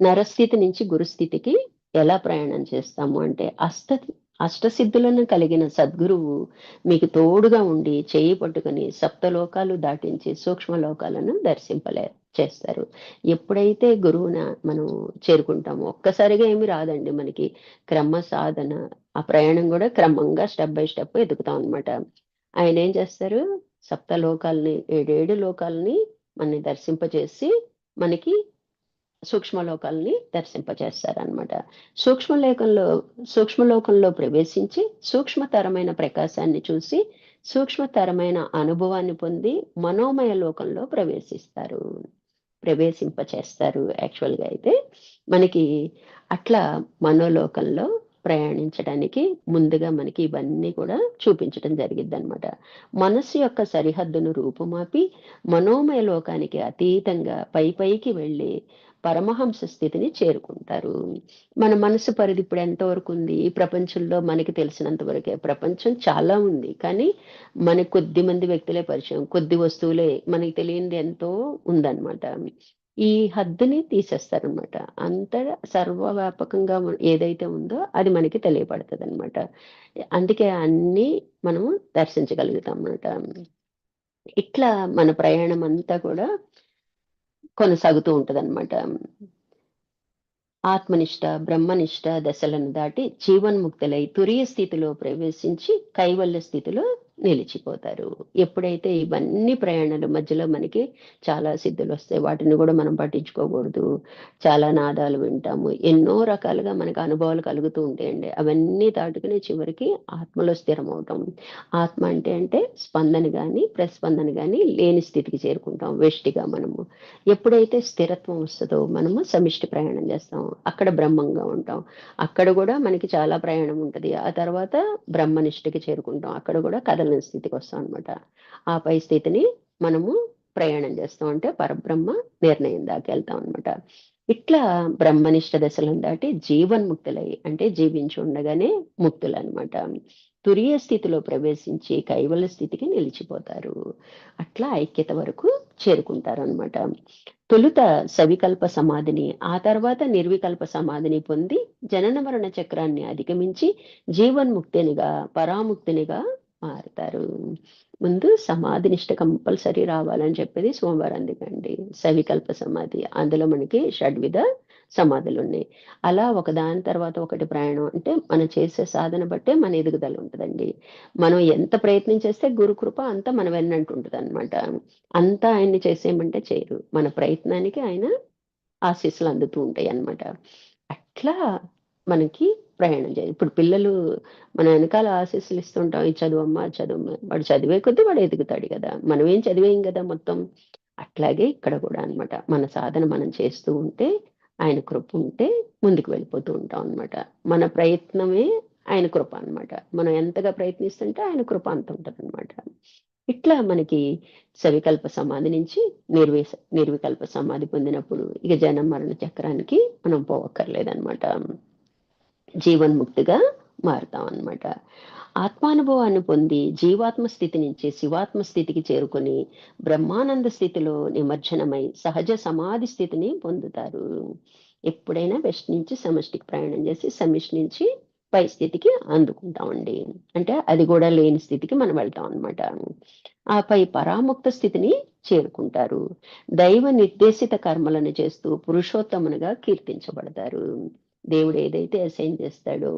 నరస్థితి నుంచి గురుస్థితికి ఎలా ప్రయాణం చేస్తాము అంటే అష్టసిద్ధులను కలిగిన సద్గురువు మీకు ఉండి చేయి పట్టుకొని సప్తలోకాలు దాటించి సూక్ష్మ లోకాలను చేస్తారు. ఎప్పుడైతే గురువున మనం చేరుకుంటామో ఒక్కసారిగా ఏమి రాదండి మనకి. క్రమ సాధన, ఆ ప్రయాణం కూడా క్రమంగా స్టెప్ బై స్టెప్ ఎదుగుతాం అనమాట. ఆయన ఏం చేస్తారు, సప్తలోకాలని 7 లోకాలని మనని దర్శింపజేసి మనకి సూక్ష్మలోకాలని దర్శింపచేస్తారనమాట. సూక్ష్మలేకంలో సూక్ష్మలోకంలో ప్రవేశించి సూక్ష్మతరమైన ప్రకాశాన్ని చూసి సూక్ష్మతరమైన అనుభవాన్ని పొంది మనోమయ లోకంలో ప్రవేశింపచేస్తారు. యాక్చువల్‌గా అయితే మనకి అట్లా మనోలోకంలో ప్రయాణించడానికి ముందుగా మనకి ఇవన్నీ కూడా చూపించడం జరిగిద్దనమాట. మనస్సు యొక్క సరిహద్దును రూపుమాపి మనోమయ లోకానికి అతీతంగా పైకి వెళ్ళి పరమహంస స్థితిని చేరుకుంటారు. మన మనసు పరిధి ఇప్పుడు ఎంతవరకు ఉంది? ఈ ప్రపంచంలో మనకి తెలిసినంత వరకే. ప్రపంచం చాలా ఉంది. కానీ మనకు కొద్ది మంది వ్యక్తులే పరిచయం. కొద్ది వస్తువులే మనకి తెలియనిది ఎంతో ఉందన్నమాట. ఈ హద్దుని తీసేస్తారనమాట. అంతటా సర్వవ్యాపకంగా ఏదైతే ఉందో అది మనకి తెలియబడతదనమాట. అందుకే అన్నీ మనము దర్శించగలుగుతాం అన్నమాట. ఇట్లా మన ప్రయాణం అంతా కూడా కొనసాగుతూ ఉంటదనమాట. ఆత్మనిష్ట, బ్రహ్మనిష్ట దశలను దాటి జీవన్ముక్తులై తురీయ స్థితిలో ప్రవేశించి కైవల్య స్థితిలో నిలిచిపోతారు. ఎప్పుడైతే ఇవన్నీ ప్రయాణాలు మధ్యలో మనకి చాలా సిద్ధులొస్తాయి. వాటిని గూడా మనం పట్టించుకోకూడదు. చాలా నాదాలు వింటాము. ఎన్నో రకాలుగా మనకు అనుభవాలు కలుగుతూ ఉంటాయండి. అవన్నీ దాటుకుని చివరికి ఆత్మలో స్థిరమవుతాం. ఆత్మ అంటే స్పందన గాని, ప్రస్పందన గాని లేని స్థితికి చేరుకుంటాం వెష్టిగా మనము. ఎప్పుడైతే స్థిరత్వం వస్తదో మనము సమిష్టి ప్రయాణం చేస్తాం. అక్కడ బ్రహ్మంగా ఉంటాం. అక్కడ గూడా మనకి చాలా ప్రయాణం ఉంటది. ఆ తర్వాత బ్రహ్మనిష్టకి చేరుకుంటాం. అక్కడ గూడా కదలని స్థితికొస్తాం అనమాట. ఆ పై స్థితిని మనము ప్రయాణం చేస్తాం. అంటే పరబ్రహ్మ నిర్ణయం దాకెళ్తాం అనమాట. ఇట్లా బ్రహ్మనిష్ట దశలను దాటి జీవన్ముక్తులై అంటే జీవించి ఉండగానే ముక్తులనమాట. తురీయ స్థితిలో ప్రవేశించి కైవల్య స్థితికి నిలిచిపోతారు. అట్లా ఐక్యత వరకు చేరుకుంటారనమాట. తొలుత సవికల్ప సమాధిని, ఆ తర్వాత నిర్వికల్ప సమాధిని పొంది జనన మరణ చక్రాన్ని అధిగమించి జీవన్ముక్తినిగా, పరాముక్తినిగా మారతారు. ముందు సమాధి నిష్ట కంపల్సరీ రావాలని చెప్పేది సోమవారాందికండి. సవికల్ప సమాధి. అందులో మనకి షడ్విధ సమాధులున్నాయి. అలా ఒకదాని తర్వాత ఒకటి ప్రయాణం అంటే మనం చేసే సాధన బట్టే మన ఎదుగుదల ఉంటదండి. మనం ఎంత ప్రయత్నం చేస్తే గురు కృప అంతా మన వెన్నంటి ఉంటదనమాట. అంతా ఆయన్ని చేసేయమంటే చేయరు. మన ప్రయత్నానికి ఆయన ఆశీస్సులు అందుతూ ఉంటాయన్నమాట. అట్లా మనకి ప్రయాణం ఇప్పుడు పిల్లలు మన వెనకాల ఆశీస్సులు ఇస్తుంటాం. ఇది చదువమ్మా, అది చదువమ్మా. వాడు చదివే కొద్దీ వాడు ఎదుగుతాడు గదా! మనమేం చదివేయం గదా మొత్తం. అట్లాగే ఇక్కడ గూడా అన్నమాట. మన సాధన మనం చేస్తూ ఉంటే, ఆయన కృప ఉంటే ముందుకు వెళ్ళిపోతూ ఉంటాం అన్నమాట. మన ప్రయత్నమే ఆయన కృప అన్నమాట. మనం ఎంతగా ప్రయత్నిస్తుంటే ఆయన కృప అంత ఉంటదన్నమాట. ఇట్లా మనకి సవికల్ప సమాధి నుంచి నిర్వికల్ప సమాధి పొందినప్పుడు ఇక జనన మరణ చక్రానికి మనం పోవక్కర్లేదన్నమాట. జీవన్ముక్తిగా మారుతామన్నమాట. ఆత్మానుభవాన్ని పొంది జీవాత్మ స్థితి నుంచి శివాత్మ స్థితికి చేరుకొని బ్రహ్మానంద స్థితిలో నిమజ్జనమై సహజ సమాధి స్థితిని పొందుతారు. ఎప్పుడైనా వెస్ట్ నుంచి సమష్టికి ప్రయాణం చేసి సమిష్టి నుంచి పై స్థితికి అందుకుంటామండి. అంటే అది కూడా లేని స్థితికి మనం వెళ్తాం అన్నమాట. ఆపై పరాముక్త స్థితిని చేరుకుంటారు. దైవ నిర్దేశిత కర్మలను చేస్తూ పురుషోత్తమునిగా కీర్తించబడతారు. దేవుడు ఏదైతే అసైన్ చేస్తాడో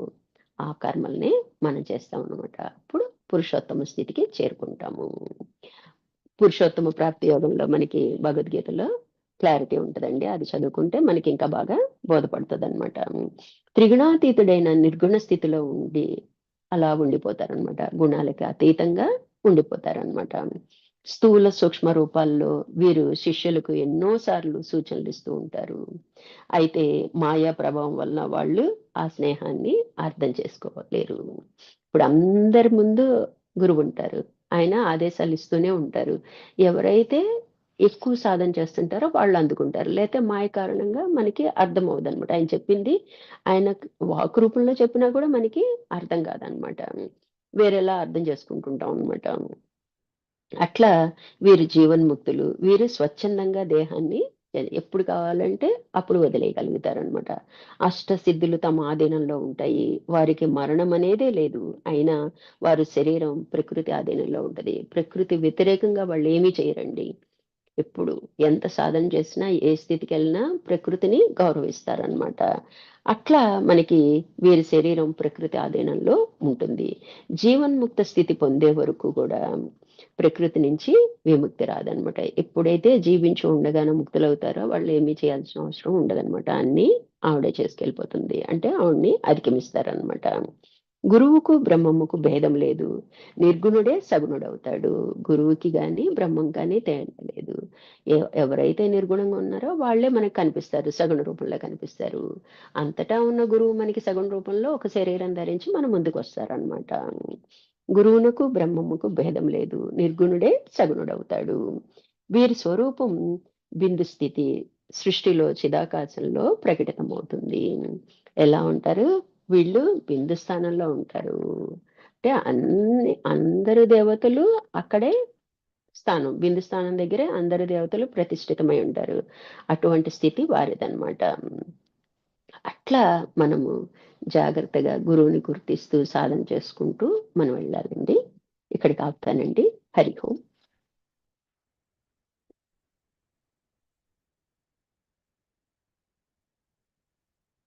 ఆ కర్మల్ని మనం చేస్తాం అన్నమాట. అప్పుడు పురుషోత్తమ స్థితికి చేరుకుంటాము. పురుషోత్తమ ప్రాప్తి యోగంలో మనకి భగవద్గీతలో క్లారిటీ ఉంటదండి. అది చదువుకుంటే మనకి ఇంకా బాగా బోధపడుతుందన్నమాట. త్రిగుణాతీతుడైన నిర్గుణ స్థితిలో ఉండి అలా ఉండిపోతారనమాట. గుణాలకి అతీతంగా ఉండిపోతారనమాట. స్థూల సూక్ష్మ రూపాల్లో వీరు శిష్యులకు ఎన్నో సార్లు సూచనలు ఇస్తూ ఉంటారు. అయితే మాయా ప్రభావం వలన వాళ్ళు ఆ స్నేహాన్ని అర్థం చేసుకోలేరు. ఇప్పుడు అందరి ముందు గురువు ఉంటారు. ఆయన ఆదేశాలు ఇస్తూనే ఉంటారు. ఎవరైతే ఎక్కువ సాధన చేస్తుంటారో వాళ్ళు అందుకుంటారు. లేతే మాయ కారణంగా మనకి అర్థమవ్వదనమాట. ఆయన చెప్పింది ఆయన వాక్ రూపంలో చెప్పినా కూడా మనకి అర్థం కాదనమాట. వేరేలా అర్థం చేసుకుంటుంటాం అనమాట. అట్లా వీరు జీవన్ముక్తులు. వీరు స్వచ్ఛందంగా దేహాన్ని ఎప్పుడు కావాలంటే అప్పుడు వదిలేయగలుగుతారనమాట. అష్టసిద్ధులు తమ ఆధీనంలో ఉంటాయి. వారికి మరణం అనేదే లేదు. అయినా వారి శరీరం ప్రకృతి ఆధీనంలో ఉంటది. ప్రకృతి వ్యతిరేకంగా వాళ్ళేమీ చేయరండి. ఎప్పుడు ఎంత సాధన చేసినా, ఏ స్థితికెళ్ళినా ప్రకృతిని గౌరవిస్తారనమాట. అట్లా మనకి వీరి శరీరం ప్రకృతి ఆధీనంలో ఉంటుంది. జీవన్ముక్త స్థితి పొందే వరకు కూడా ప్రకృతి నుంచి విముక్తి రాదనమాట. ఎప్పుడైతే జీవించి ఉండగానే ముక్తులవుతారో వాళ్ళు ఏమీ చేయాల్సిన అవసరం ఉండదనమాట. అన్నీ ఆవిడే చేసుకెళ్ళిపోతుంది. అంటే ఆవిడని అధిగమిస్తారనమాట. గురువుకు బ్రహ్మముకు భేదం లేదు. నిర్గుణుడే సగుణుడవుతాడు. గురువుకి గాని బ్రహ్మం కానీ తేడా లేదు. ఎవరైతే నిర్గుణంగా ఉన్నారో వాళ్ళే మనకు కనిపిస్తారు. సగుణ రూపంలో కనిపిస్తారు. అంతటా ఉన్న గురువు మనకి సగుణ రూపంలో ఒక శరీరం ధరించి మన ముందుకు వస్తారనమాట. గురువునకు బ్రహ్మముకు భేదం లేదు. నిర్గుణుడే సగుణుడవుతాడు. వీరి స్వరూపం బిందు స్థితి, సృష్టిలో చిదాకాశంలో ప్రకటితమవుతుంది. ఎలా ఉంటారు? వీళ్ళు బిందు స్థానంలో ఉంటారు. అంటే అందరు దేవతలు అక్కడే స్థానం, బిందు స్థానం దగ్గరే అందరు దేవతలు ప్రతిష్ఠితమై ఉంటారు. అటువంటి స్థితి వారిదనమాట. అట్లా మనము జాగ్రత్తగా గురువుని గుర్తిస్తూ సాధన చేసుకుంటూ మనం వెళ్ళాలండి. ఇక్కడికి ఆపుతానండి. హరి ఓం.